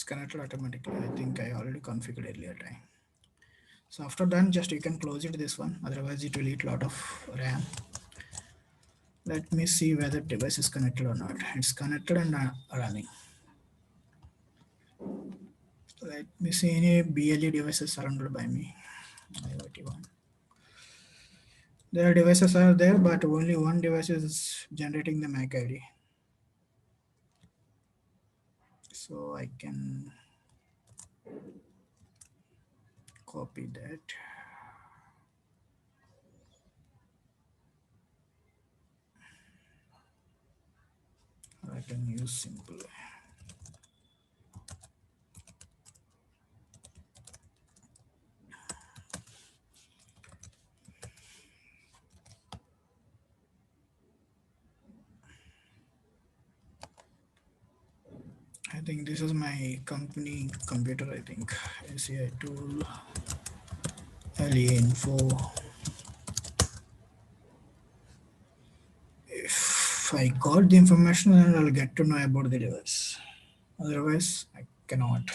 it's connected automatically. I think I already configured earlier time. So after done, just you can close it this one. Otherwise, it will eat a lot of RAM. Let me see whether device is connected or not. It's connected and running. Let me see any BLE devices surrounded by me. IoT one. There are devices are there, but only one device is generating the MAC ID. So I can copy that. I can use simple. I think this is my company computer. I think ACI tool, LE info. If I got the information, then I'll get to know about the device. Otherwise, I cannot.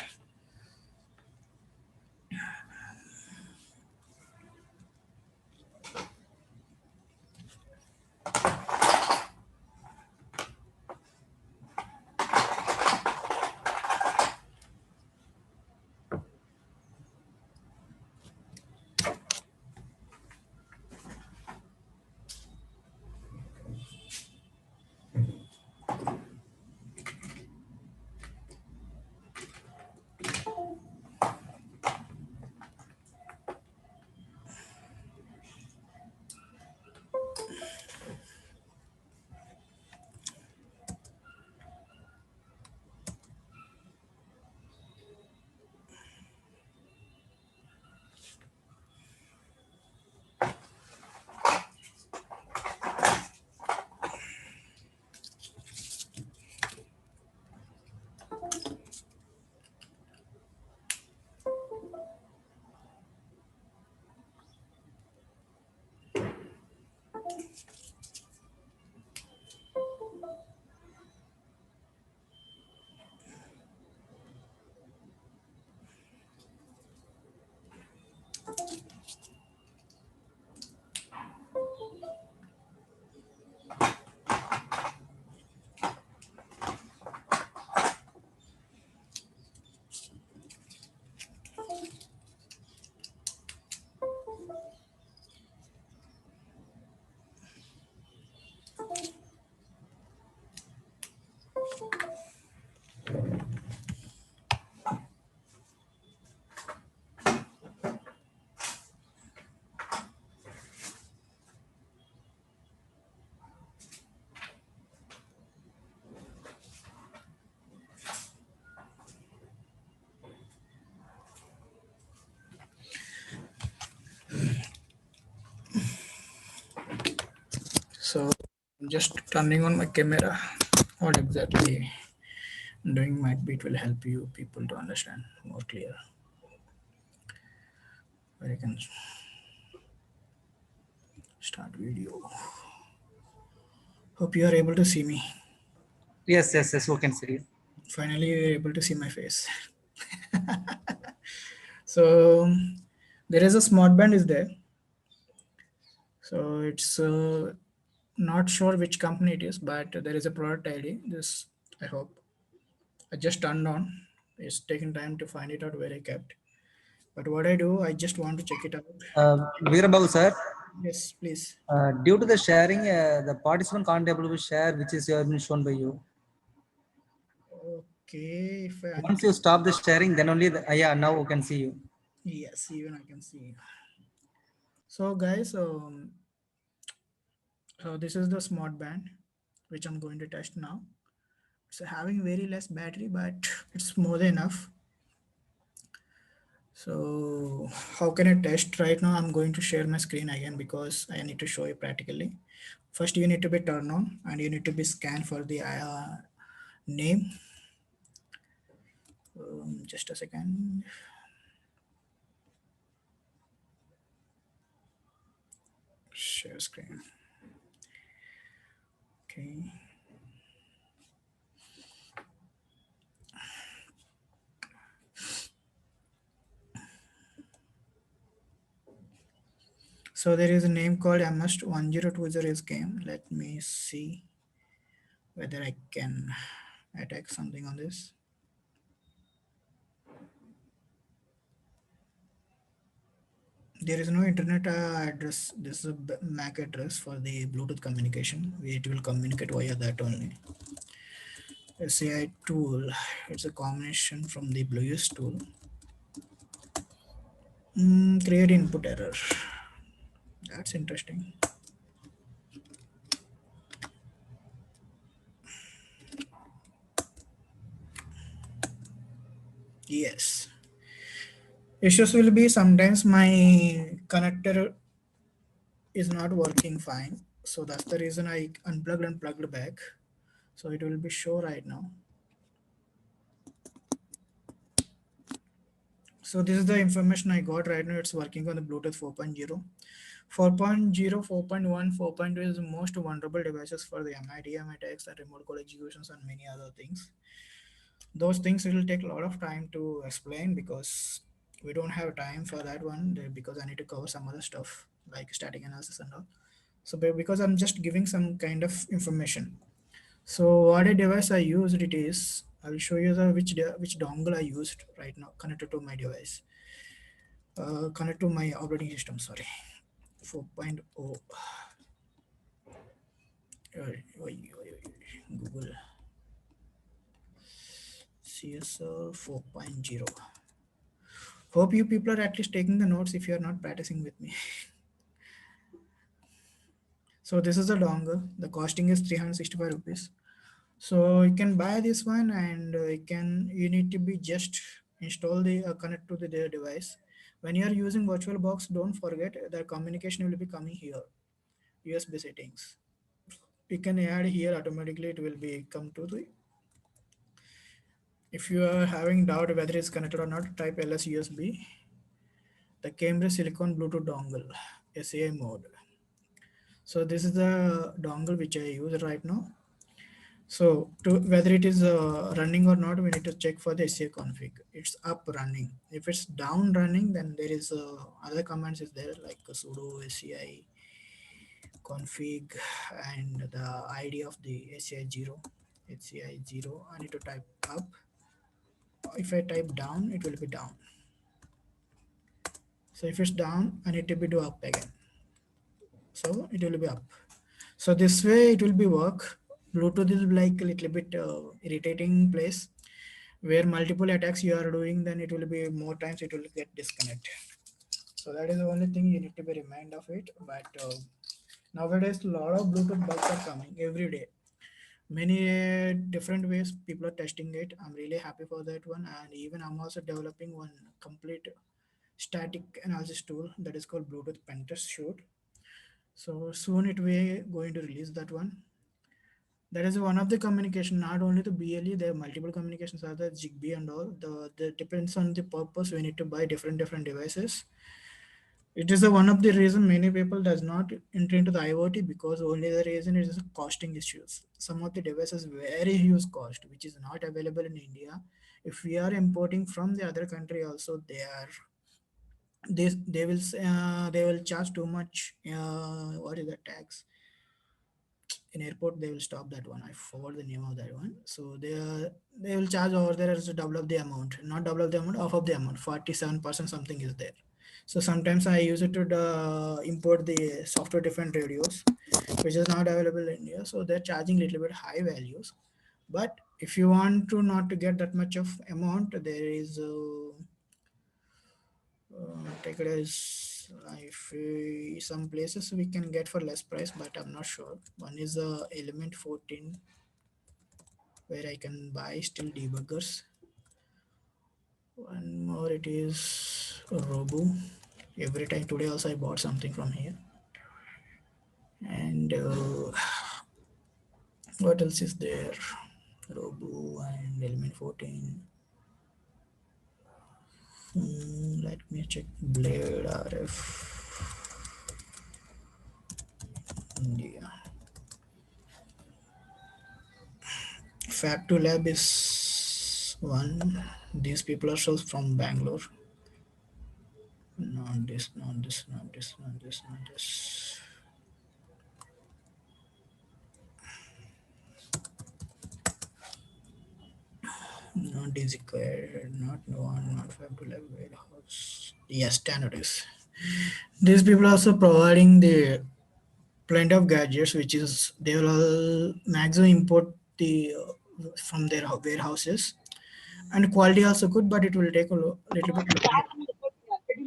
So I'm just turning on my camera. What exactly doing might be, it will help you people to understand more clear. Where you can start video. Hope you are able to see me. Yes, yes, yes, we can see. Finally, you're able to see my face. So there is a smart band is there. So it's not sure which company it is, but there is a product ID. This I hope. I just turned on. It's taking time to find it out where I kept. But what I do, I just want to check it out. Veerababu sir, Yes, please. due to the sharing, the participant can't able to share, which is been shown by you. Okay, if I Once you stop the sharing, then only yeah, now we can see you. yes, even I can see. So guys, so this is the smart band, which I'm going to test now. It's having very less battery, but it's more than enough. So how can I test right now? I'm going to share my screen again because I need to show you practically. First, you need to be turned on and you need to be scanned for the name. Just a second. Share screen. Okay. So there is a name called MS1020 game. Let me see whether I can attack something on this. There is no internet address. This is a MAC address for the Bluetooth communication. It will communicate via that only. SAI tool. It's a combination from the Bluetooth tool. Create input error. That's interesting. Yes. Issues will be sometimes my connector is not working fine. So that's the reason I unplugged and plugged back. So it will be show right now. So this is the information I got right now. It's working on the Bluetooth 4.0. 4.0, 4.1, 4.2 is the most vulnerable devices for the MIDM attacks and remote code executions and many other things. Those things will take a lot of time to explain because we don't have time for that one because I need to cover some other stuff like static analysis and all. So because I'm just giving some kind of information. So what a device I used it is, I'll show you the which dongle I used right now connected to my device. Connect to my operating system, sorry. 4.0. Google CSR 4.0. Hope you people are at least taking the notes if you are not practicing with me. So this is the dongle. The costing is 365 rupees. So you can buy this one and you need to be just install the connect to the device. When you are using VirtualBox, don't forget the communication will be coming here. USB settings. You can add here automatically. It will be come to the. If you are having doubt whether it's connected or not, type ls USB. The Cambridge Silicon Bluetooth dongle, SAI mode. So this is the dongle which I use right now. So to whether it is running or not, we need to check for the SAI config. It's up running. If it's down running, then there is other commands is there like sudo SAI config and the ID of the SAI 0. SAI 0. I need to type up. If I type down, it will be down. So if it's down, I need to be do up again. So it will be up. So this way it will be work. Bluetooth is like a little bit irritating place where multiple attacks you are doing, then it will be more times it will get disconnect. So that is the only thing you need to be reminded of it. But nowadays a lot of Bluetooth bugs are coming every day. Many different ways people are testing it. I'm really happy for that one. And even I'm also developing one complete static analysis tool that is called Bluetooth Pentest Suite. So soon it will going to release that one. That is one of the communication, not only the BLE, there are multiple communications are there, Zigbee and all. The depends on the purpose. We need to buy different devices. It is one of the reason many people does not enter into the IoT because only the reason is costing issues. Some of the devices very huge cost, which is not available in India. If we are importing from the other country also, they will charge too much. What is the tax? In airport they will stop that one. I forgot the name of that one. So they will charge over there as double of the amount, not double of the amount, half of the amount. 47% something is there. So sometimes I use it to import the software different radios, which is not available in India. So they're charging a little bit high values. But if you want to not to get that much of amount, there is take it as if some places we can get for less price, but I'm not sure. One is Element 14 where I can buy still debuggers. One more it is Robo. Every time today also I bought something from here. And what else is there? Robo and Element 14. Let me check Blade RF. India. Fab2 Lab is one. These people are from Bangalore. No, not this, not this, not this, not this, not this. Not Ezekiel, not one, not Fabulous Warehouse. Yes, standard is. These people are also providing the plenty of gadgets, which is they will all maximum import the from their warehouses, and quality also good, but it will take a little bit long.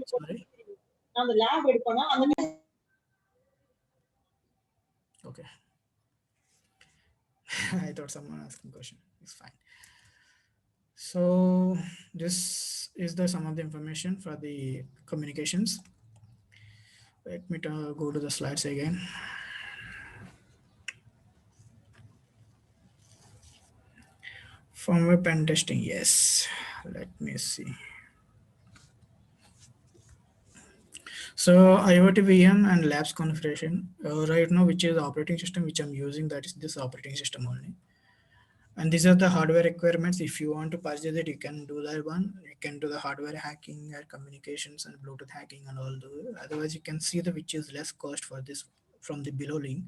Sorry. Okay. I thought someone asking question. It's fine. So this is the some of the information for the communications. Let me go to the slides again. Firmware pen testing, yes. Let me see. So IoT VM and labs configuration. Right now, which is the operating system which I'm using, that is this operating system only. And these are the hardware requirements. If you want to purchase it, you can do that one. You can do the hardware hacking and communications and Bluetooth hacking and all the. Otherwise, you can see the which is less cost for this from the below link.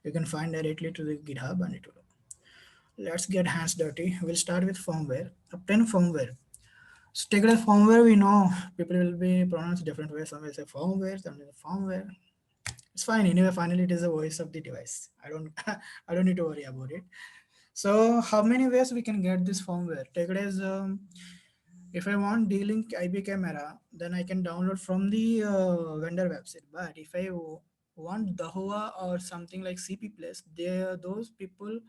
You can find directly to the GitHub and it will. Let's get hands dirty. We'll start with firmware. Obtain firmware. So take it as firmware. We know people will be pronounced different ways. Some will say firmware, some will say firmware. It's fine. Anyway, finally, it is the voice of the device. I don't, I don't need to worry about it. So how many ways we can get this firmware? Take it as if I want D-Link IP camera, then I can download from the vendor website. But if I want Dahua or something like CP Place, those people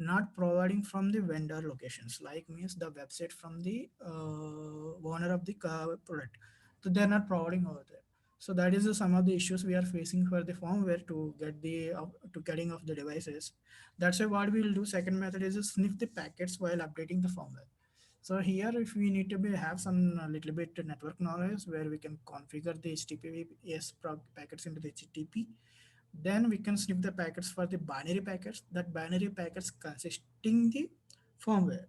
not providing from the vendor locations, like means the website from the owner of the product. So they're not providing over there. So that is some of the issues we are facing for the firmware to get the to getting of the devices. That's why what we will do. Second method is to sniff the packets while updating the firmware. So here, if we need to have some little bit network knowledge where we can configure the HTTPS packets into the HTTP, then we can sniff the packets for the binary packets. That binary packets consisting the firmware.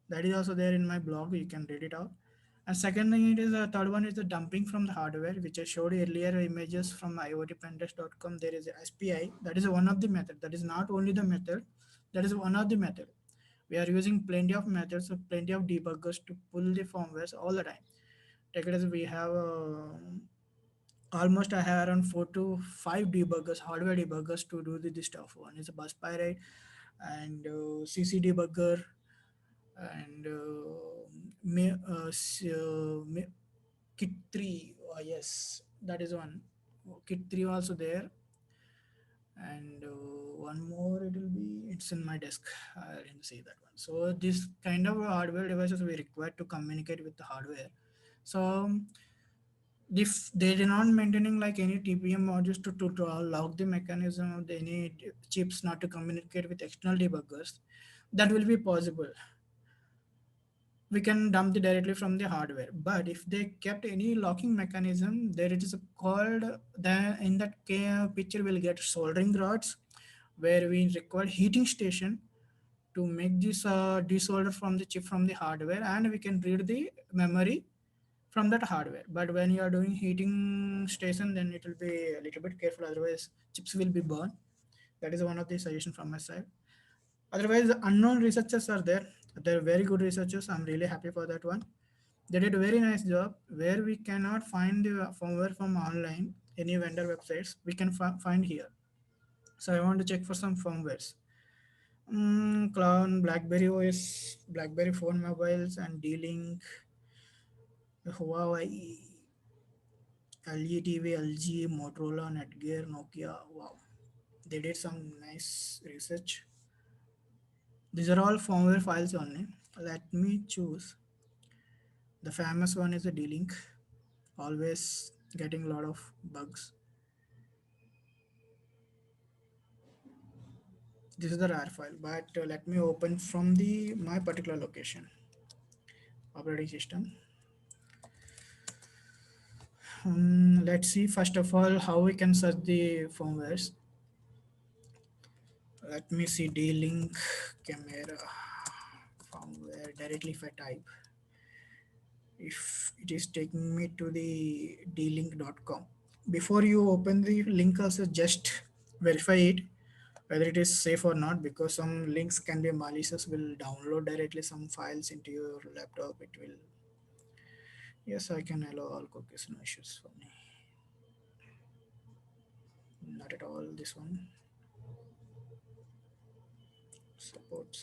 That is also there in my blog. You can read it out. And second thing, it is the third one is the dumping from the hardware, which I showed earlier images from iotpentest.com. There is a SPI. That is one of the method. That is not only the method. That is one of the method. We are using plenty of methods, so plenty of debuggers to pull the firmwares all the time. Take it as we have almost I have around 4 to 5 debuggers, hardware debuggers to do this stuff. One is a bus pirate and CC debugger and Kit 3. Yes, that is one. Kit 3 also there. And one more, it will be, it's in my desk. I didn't see that one. So this kind of hardware devices we require to communicate with the hardware. So if they are not maintaining like any TPM modules to log the mechanism of any chips not to communicate with external debuggers, that will be possible. We can dump it directly from the hardware. But if they kept any locking mechanism, there it is called, then in that picture we'll get soldering rods, where we require heating station to make this desolder from the chip from the hardware, and we can read the memory from that hardware. But when you are doing heating station, then it will be a little bit careful, otherwise chips will be burned. That is one of the suggestion from my side. Otherwise, unknown researchers are there. They're very good researchers. I'm really happy for that one. They did a very nice job where we cannot find the firmware from online, any vendor websites, we can find here. So I want to check for some firmwares. Clown, BlackBerry OS, BlackBerry phone mobiles, and D-Link, Huawei, LG TV, LG, Motorola, Netgear, Nokia. Wow, they did some nice research. These are all firmware files only. Let me choose. The famous one is a D-Link, always getting a lot of bugs. This is the RAR file, but let me open from the my particular location operating system. Let's see first of all how we can search the firmwares. Let me see D-Link camera firmware directly if I type. if it is taking me to the dlink.com. Before you open the link also, just verify it whether it is safe or not, because some links can be malicious, will download directly some files into your laptop. It will, yes, I can allow all cookies, no issues for me. Not at all this one. Support.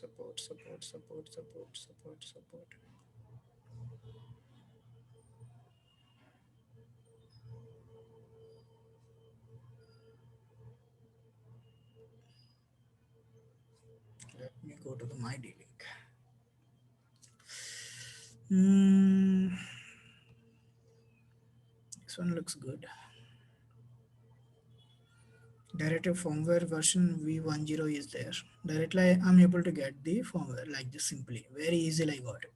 Let me go to the my D-Link. This one looks good. Directive firmware version v10 is there. Directly I'm able to get the firmware like this simply. Very easily I got it.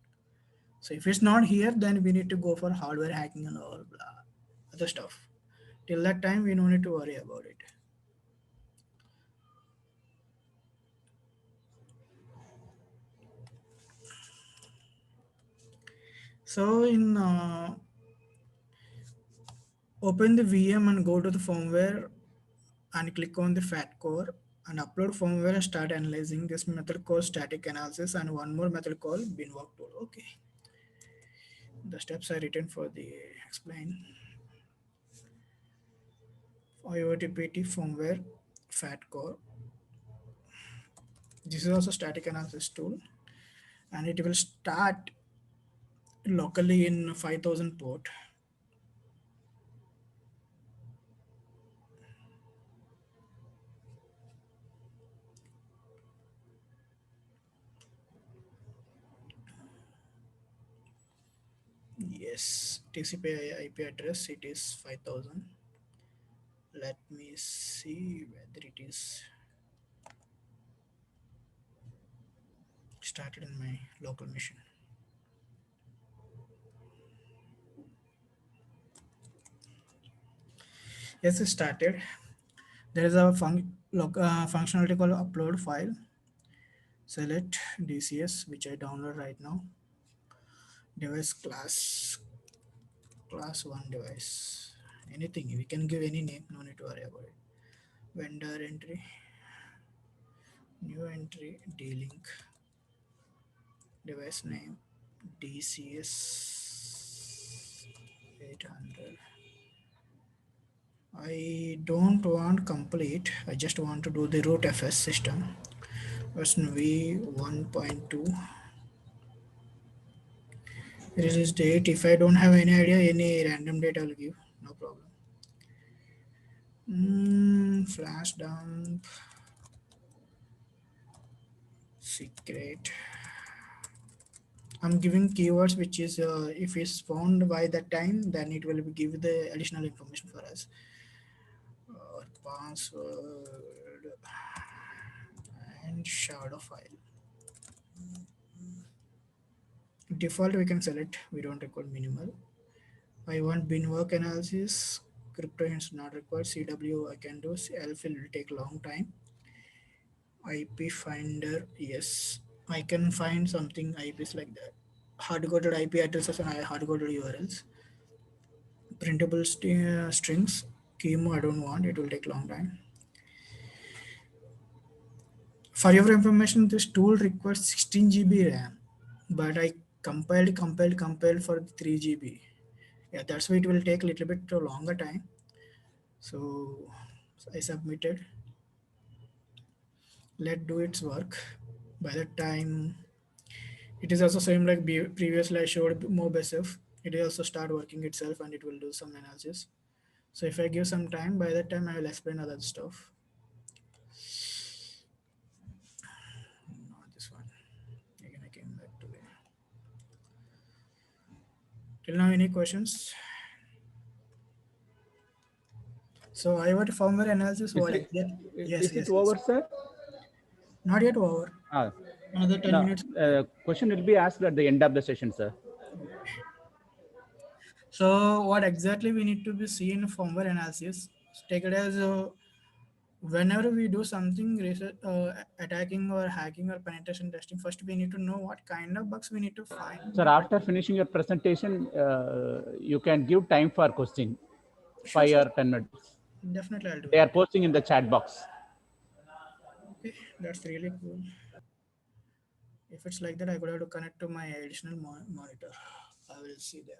So if it's not here, then we need to go for hardware hacking and all blah other stuff. Till that time, we don't need to worry about it. So in open the VM and go to the firmware and click on the fat core and upload firmware and start analyzing. This method called static analysis and one more method called binwork tool. Okay. The steps are written for the explain. IoTPT firmware fat core. This is also static analysis tool and it will start locally in 5000 port. Yes, TCP IP address, it is 5000. Let me see whether it is started in my local machine. Yes, it started. There is a functionality called upload file. Select DCS, which I download right now. Device class 1 device. Anything, we can give any name, no need to worry about it. Vendor entry, new entry, D-Link, device name, DCS 800. I don't want complete, I just want to do the root FS system. Version V 1.2. Release date, if I don't have any idea, any random date I'll give, no problem. Flash dump, secret. I'm giving keywords which is if it's found by that time, then it will give the additional information for us. Password and shadow file. Default we can select, we don't record minimal. I want binwork analysis, crypto hints not required, CW I can do, alpha will take long time. IP finder, yes, I can find something IPs like that. Hard-coded IP addresses and hard-coded URLs. Printable strings, Chemo I don't want, it will take long time. For your information, this tool requires 16 GB RAM, but I compiled for 3 GB. Yeah, that's why it will take a little bit longer time. So I submitted. Let do its work. By the time it is also same like previously I showed MobSF. It will also start working itself and it will do some analysis. So if I give some time, by that time I will explain other stuff. Not this one. Again, I came back to it. Till now, any questions? So I want firmware analysis. Is What it, yes, is it over, sir? Not yet over. Another 10 No, minutes. question will be asked at the end of the session, sir. So what exactly we need to be seeing in firmware analysis? Take it as whenever we do something research, attacking or hacking or penetration testing, first we need to know what kind of bugs we need to find. Sir, after finishing your presentation, you can give time for question, Sure, 5 sure. or 10 minutes. Definitely, I'll do They are that. posting in the chat box. Okay, that's really cool. If it's like that, I could have to connect to my additional monitor. I will see there.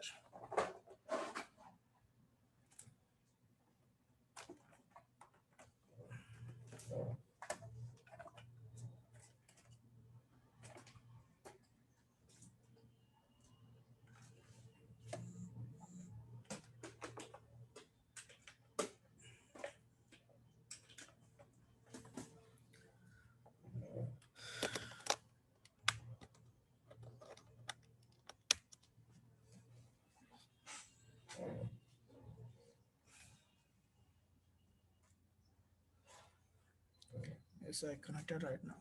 Yes, I connected right now.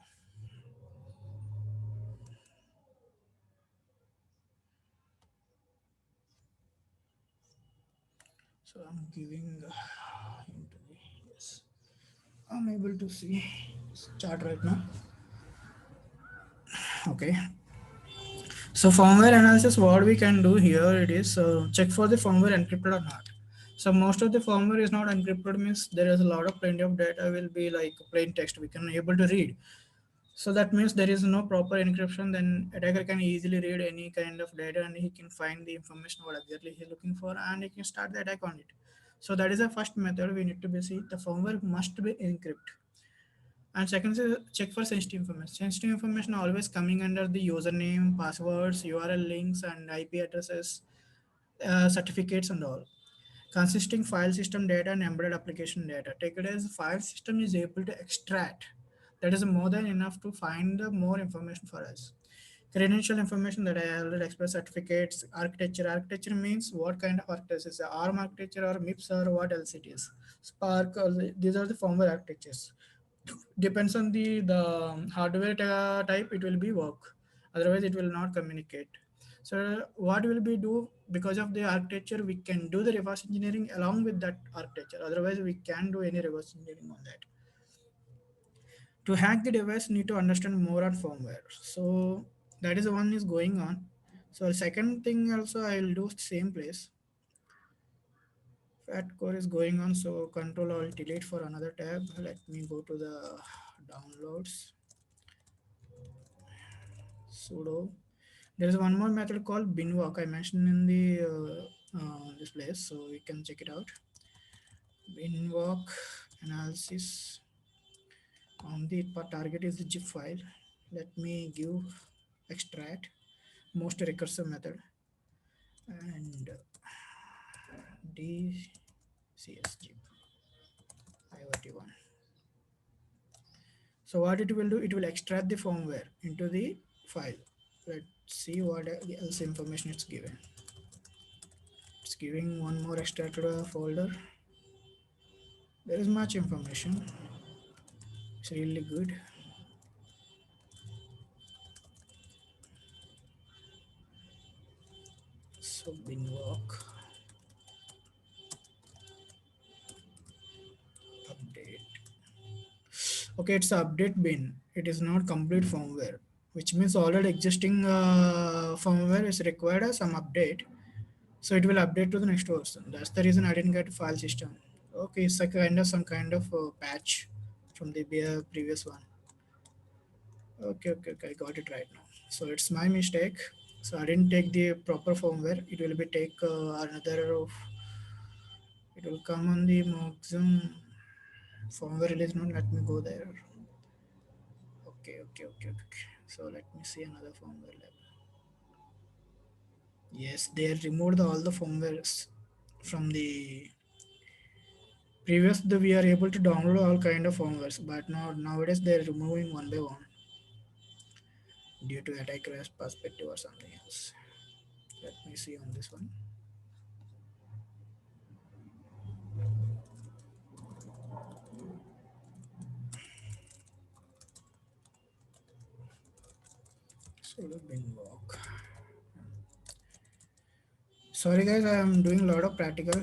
So I'm giving into the, yes, I'm able to see this chart right now. Okay. So firmware analysis, what we can do here, it is check for the firmware encrypted or not. So most of the firmware is not encrypted, means there is a lot of plenty of data will be like plain text we can able to read. So that means there is no proper encryption, then attacker can easily read any kind of data and he can find the information what exactly he's looking for and he can start the attack on it. So that is the first method we need to be see. The firmware must be encrypted. And second is check for sensitive information. Sensitive information always coming under the username, passwords, URL links, and IP addresses, certificates, and all. Consisting file system data and embedded application data. Take it as file system is able to extract. That is more than enough to find the more information for us. Credential information that I already expressed, certificates, architecture. Architecture means what kind of architecture is it, ARM architecture or MIPS or what else it is. Spark, these are the firmware architectures. Depends on the hardware type, it will be work, otherwise it will not communicate. So what will we do, because of the architecture we can do the reverse engineering along with that architecture, otherwise we can't do any reverse engineering on that. To hack the device need to understand more on firmware, so that is the one is going on. So second thing also I will do same place. Fat core is going on, so control Alt delete for another tab. Let me go to the downloads, sudo. There is one more method called binwalk I mentioned in the this place, so you can check it out. Binwalk analysis on the target is the zip file. Let me give extract most recursive method and dcsg iot1. So what it will do, it will extract the firmware into the file. Let's see what else information it's given. It's giving one more extracted folder. There is much information. It's really good. So binwalk update. Okay, it's update bin. It is not complete firmware, which means already existing firmware is required as some update. So it will update to the next version. That's the reason I didn't get file system. Okay, it's a kind of some kind of patch from the previous one. Okay, I got it right now. So it's my mistake. So I didn't take the proper firmware. It will be take another of. It will come on the Moxum firmware release note. Let me go there. Okay. So let me see another firmware level. Yes, they removed all the firmwares from the previous. We are able to download all kind of firmwares, but now nowadays they are removing one by one due to attacker perspective or something else. Let me see on this one. Solo binwalk. Sorry guys, I am doing a lot of practical.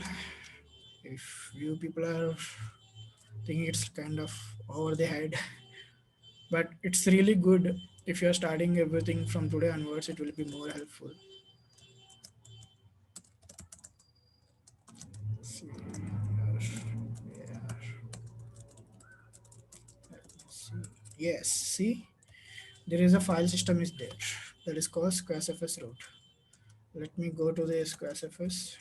If you people are think it's kind of over the head, but it's really good. If you're starting everything from today onwards, it will be more helpful. See here. See. Yes, see, there is a file system is there that is called SquareCFS root. Let me go to the SquareCFS.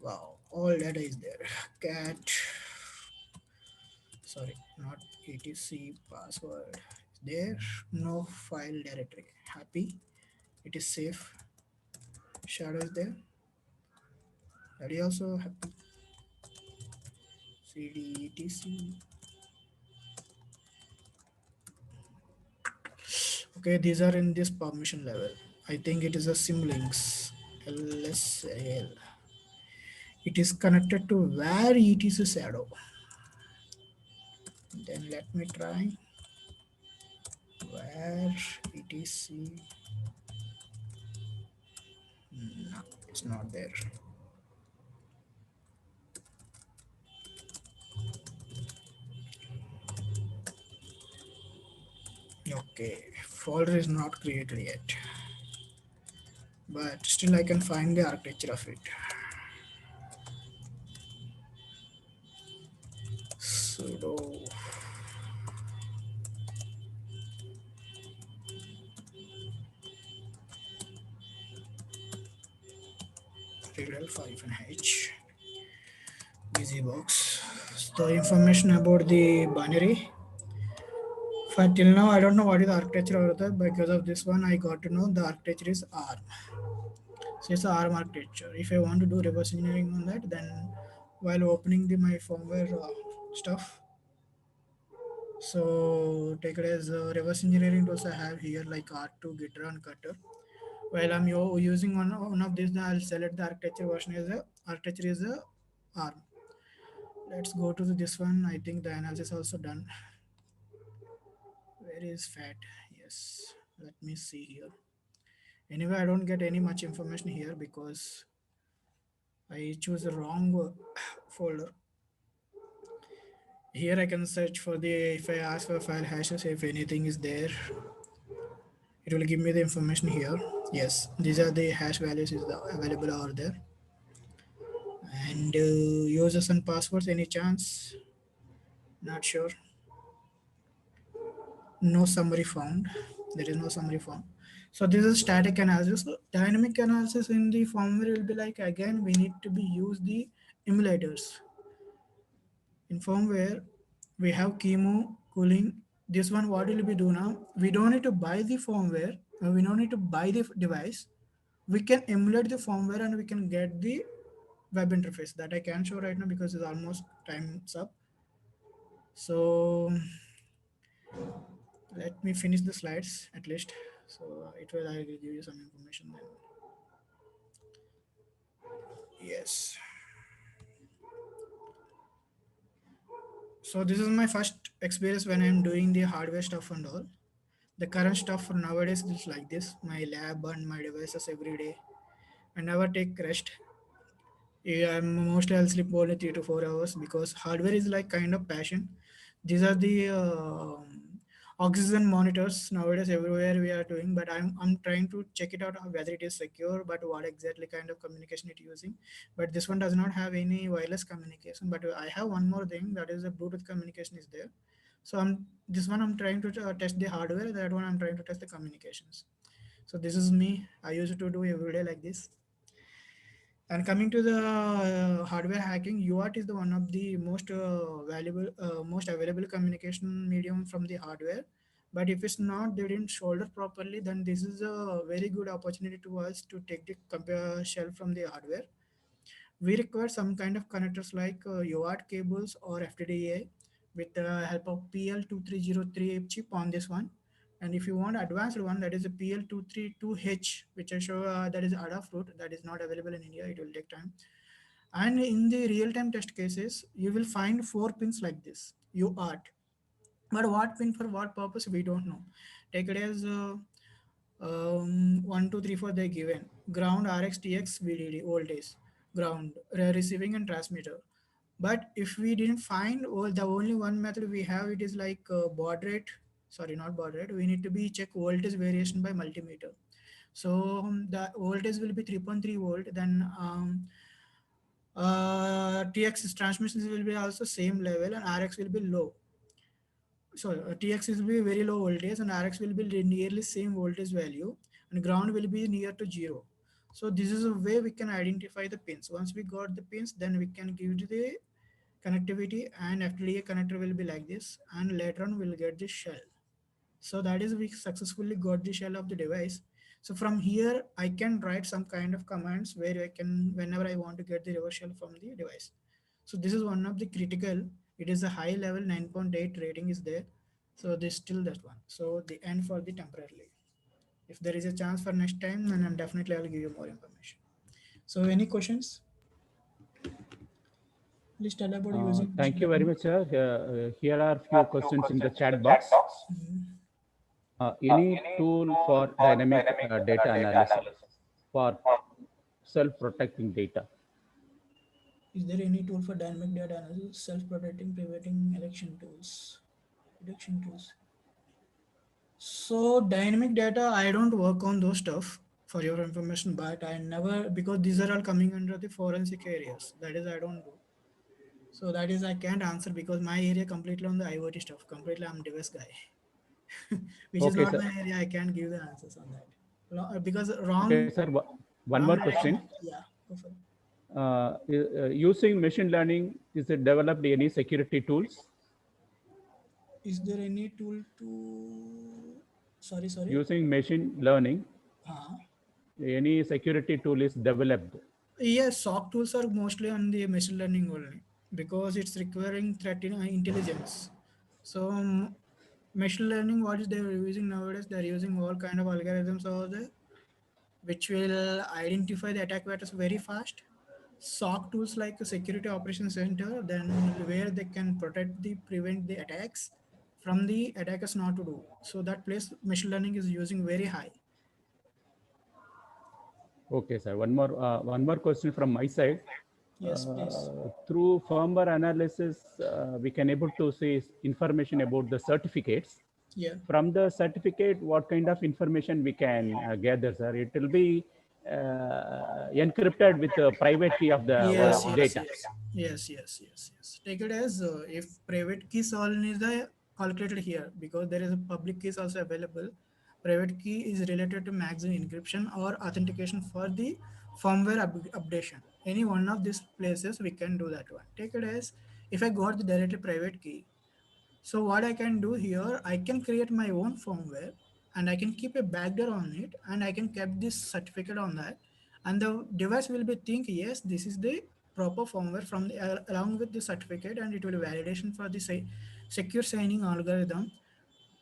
Wow, all data is there. Cat, sorry, not etc password. There, no file directory. Happy, it is safe. Shadow is there. That is also happy. cd etc. Okay, these are in this permission level. I think it is a symlinks lsl. It is connected to where etc shadow. Then let me try where etc. No, it's not there. Okay, folder is not created yet, but still I can find the architecture of it. Sudo real5h busybox. The information about the binary. But till now, I don't know what is the architecture over there. Because of this one, I got to know the architecture is ARM. So it's a ARM architecture. If I want to do reverse engineering on that, then while opening my firmware stuff, so take it as reverse engineering tools I have here like R2, Gitter and Cutter. While I'm using one of these, then I'll select the architecture version as a architecture is a ARM. Let's go to this one. I think the analysis also done. Where is fat? Yes. Let me see here. Anyway, I don't get any much information here because I choose the wrong folder. Here I can search for the, if I ask for file hashes, if anything is there, it will give me the information here. Yes, these are the hash values is available over there. And users and passwords, any chance? Not sure. No summary found. There is no summary found. So this is static analysis. So dynamic analysis in the firmware will be like, again, we need to be use the emulators. In firmware, we have chemo, cooling. This one, what will we do now? We don't need to buy the firmware. We don't need to buy the device. We can emulate the firmware and we can get the web interface that I can show right now because it's almost time's up. So let me finish the slides at least. So I will give you some information then. Yes. So this is my first experience when I'm doing the hardware stuff and all. The current stuff for nowadays is like this. My lab and my devices every day. I never take rest. Yeah, I'm mostly I'll sleep only 3 to 4 hours because hardware is like kind of passion. These are the oxygen monitors nowadays everywhere we are doing, but I'm trying to check it out whether it is secure, but what exactly kind of communication it using. But this one does not have any wireless communication. But I have one more thing, that is the Bluetooth communication is there. So I'm trying to test the hardware. That one I'm trying to test the communications. So this is me. I used to do every day like this. And coming to the hardware hacking, UART is the one of the most valuable, most available communication medium from the hardware. But if it's not, they didn't shoulder properly, then this is a very good opportunity to us to take the shell from the hardware. We require some kind of connectors like UART cables or FTDA with the help of PL2303 chip on this one. And if you want advanced one, that is a PL232H, which I show that is Adafruit, that is not available in India. It will take time. And in the real-time test cases, you will find 4 pins like this, UART. But what pin for what purpose, we don't know. Take it as 1, 2, 3, 4 they given. Ground, RX, TX, VDD, voltage, ground, receiving and transmitter. But if we didn't find, well, the only one method we have, it is like baud rate. Sorry, not baud rate. We need to be check voltage variation by multimeter. So the voltage will be 3.3 volt. Then TX transmissions will be also same level, and RX will be low. So TX will be very low voltage, and RX will be nearly same voltage value, and ground will be near to zero. So this is a way we can identify the pins. Once we got the pins, then we can give the connectivity, and FTDA connector will be like this, and later on we'll get the shell. So that is, we successfully got the shell of the device. So from here I can write some kind of commands where I can, whenever I want to get the reverse shell from the device. So this is one of the critical. It is a high level 9.8 rating is there. So this still that one. So the end for the temporarily. If there is a chance for next time, then I'm definitely I'll give you more information. So any questions? Please tell about using. Thank you very much, sir. Here are few questions in the chat box. Any tool for dynamic data analysis for self-protecting data? Is there any tool for dynamic data analysis, self-protecting, preventing election tools, prediction tools? So dynamic data, I don't work on those stuff for your information, but I never, because these are all coming under the forensic areas. That is, I don't do. So that is, I can't answer because my area completely on the IoT stuff. Completely, I'm device guy, which is Okay, not sir. my area. I can't give the answers on that. Because wrong. Okay, sir. One wrong more direction- question. Yeah, go for it. Using machine learning, is it developed any security tools? Is there any tool to? Sorry. Using machine learning, any security tool is developed? Yes, SOC tools are mostly on the machine learning only because it's requiring threat intelligence. So machine learning, what is they're using nowadays? They're using all kind of algorithms over there, which will identify the attack vectors very fast. SOC tools like a security operations center, then where they can prevent the attacks from the attackers not to do. So that place machine learning is using very high. Okay, sir. One more question from my side. Yes, please. Through firmware analysis, we can able to see information about the certificates. Yeah. From the certificate, what kind of information we can gather, sir? It will be encrypted with the private key of the data. Yes. Take it as if private keys only is the calculated here, because there is a public keys also available. Private key is related to maximum encryption or authentication for the firmware updation. Any one of these places we can do that one. Take it as if I got the directly private key. So what I can do here, I can create my own firmware and I can keep a backdoor on it, and I can keep this certificate on that, and the device will be think, yes, this is the proper firmware from the, along with the certificate, and it will validation for the secure signing algorithm.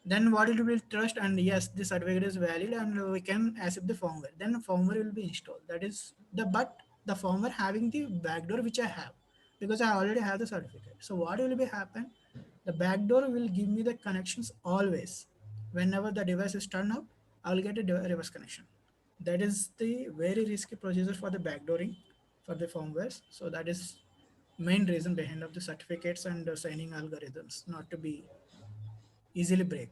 Then what it will trust, and yes, the certificate is valid and we can accept the firmware. Then firmware will be installed. That is the firmware having the backdoor which I have, because I already have the certificate. So what will be happen? The backdoor will give me the connections always. Whenever the device is turned up, I'll get a reverse connection. That is the very risky procedure for the backdooring for the firmwares. So that is main reason behind of the certificates and signing algorithms not to be easily break.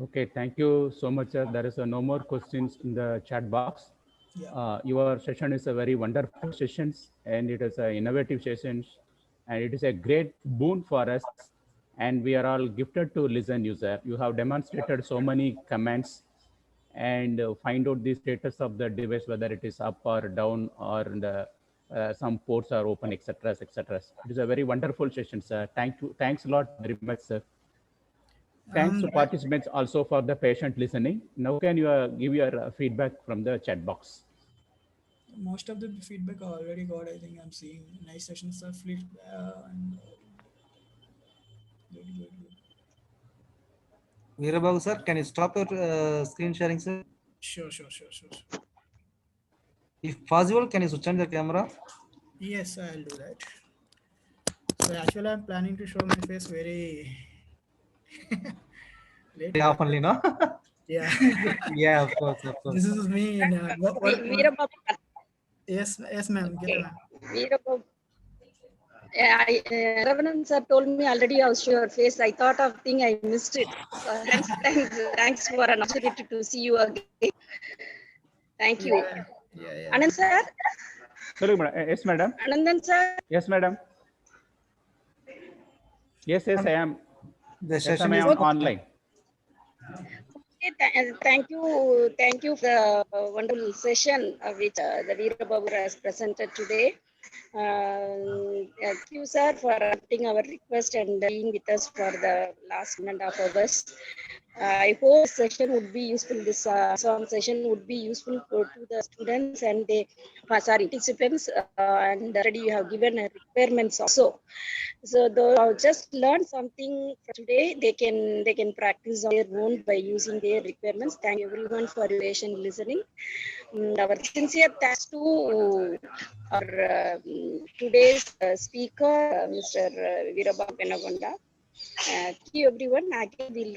Okay, thank you so much, sir. There is no more questions in the chat box. Yeah. Your session is a very wonderful sessions, and it is a innovative sessions, and it is a great boon for us. And we are all gifted to listen you, sir. You have demonstrated so many comments and find out the status of the device, whether it is up or down, or some ports are open, etc., etc. It is a very wonderful session, sir. Thanks a lot very much, sir. Thanks to participants also for the patient listening. Now can you give your feedback from the chat box? Most of the feedback I already got. I think I'm seeing nice sessions are fleet and good. Veerababu sir, can you stop your screen sharing, sir? Sure. If possible, can you switch on the camera? Yes, I'll do that. So actually, I'm planning to show my face very late. Yeah, only no. Yeah. Yeah, of course. This is me. In, Veerababu, yes, ma'am. Get ma'am. Ravanand sir told me already I'll show your face. I thought of thing, I missed it. Thanks for an opportunity to see you again. Thank you. Yeah. Anand sir, Sorry, madam. Yes, madam. Anandan sir. Yes, madam. Yes, I am. The Yes, session I is am online. Okay, thank you for the wonderful session which the Veera Babu has presented today. Thank you, sir, for accepting our request and being with us for the last 1.5 hours. I hope this session would be useful. This song session would be useful to the students and the participants. And already you have given requirements also. So though just learn something today, they can practice on their own by using their requirements. Thank you everyone for your patient listening. Our sincere thanks to our today's speaker, Mr. Veera Babu Penagonda. Thank you everyone. Again, we'll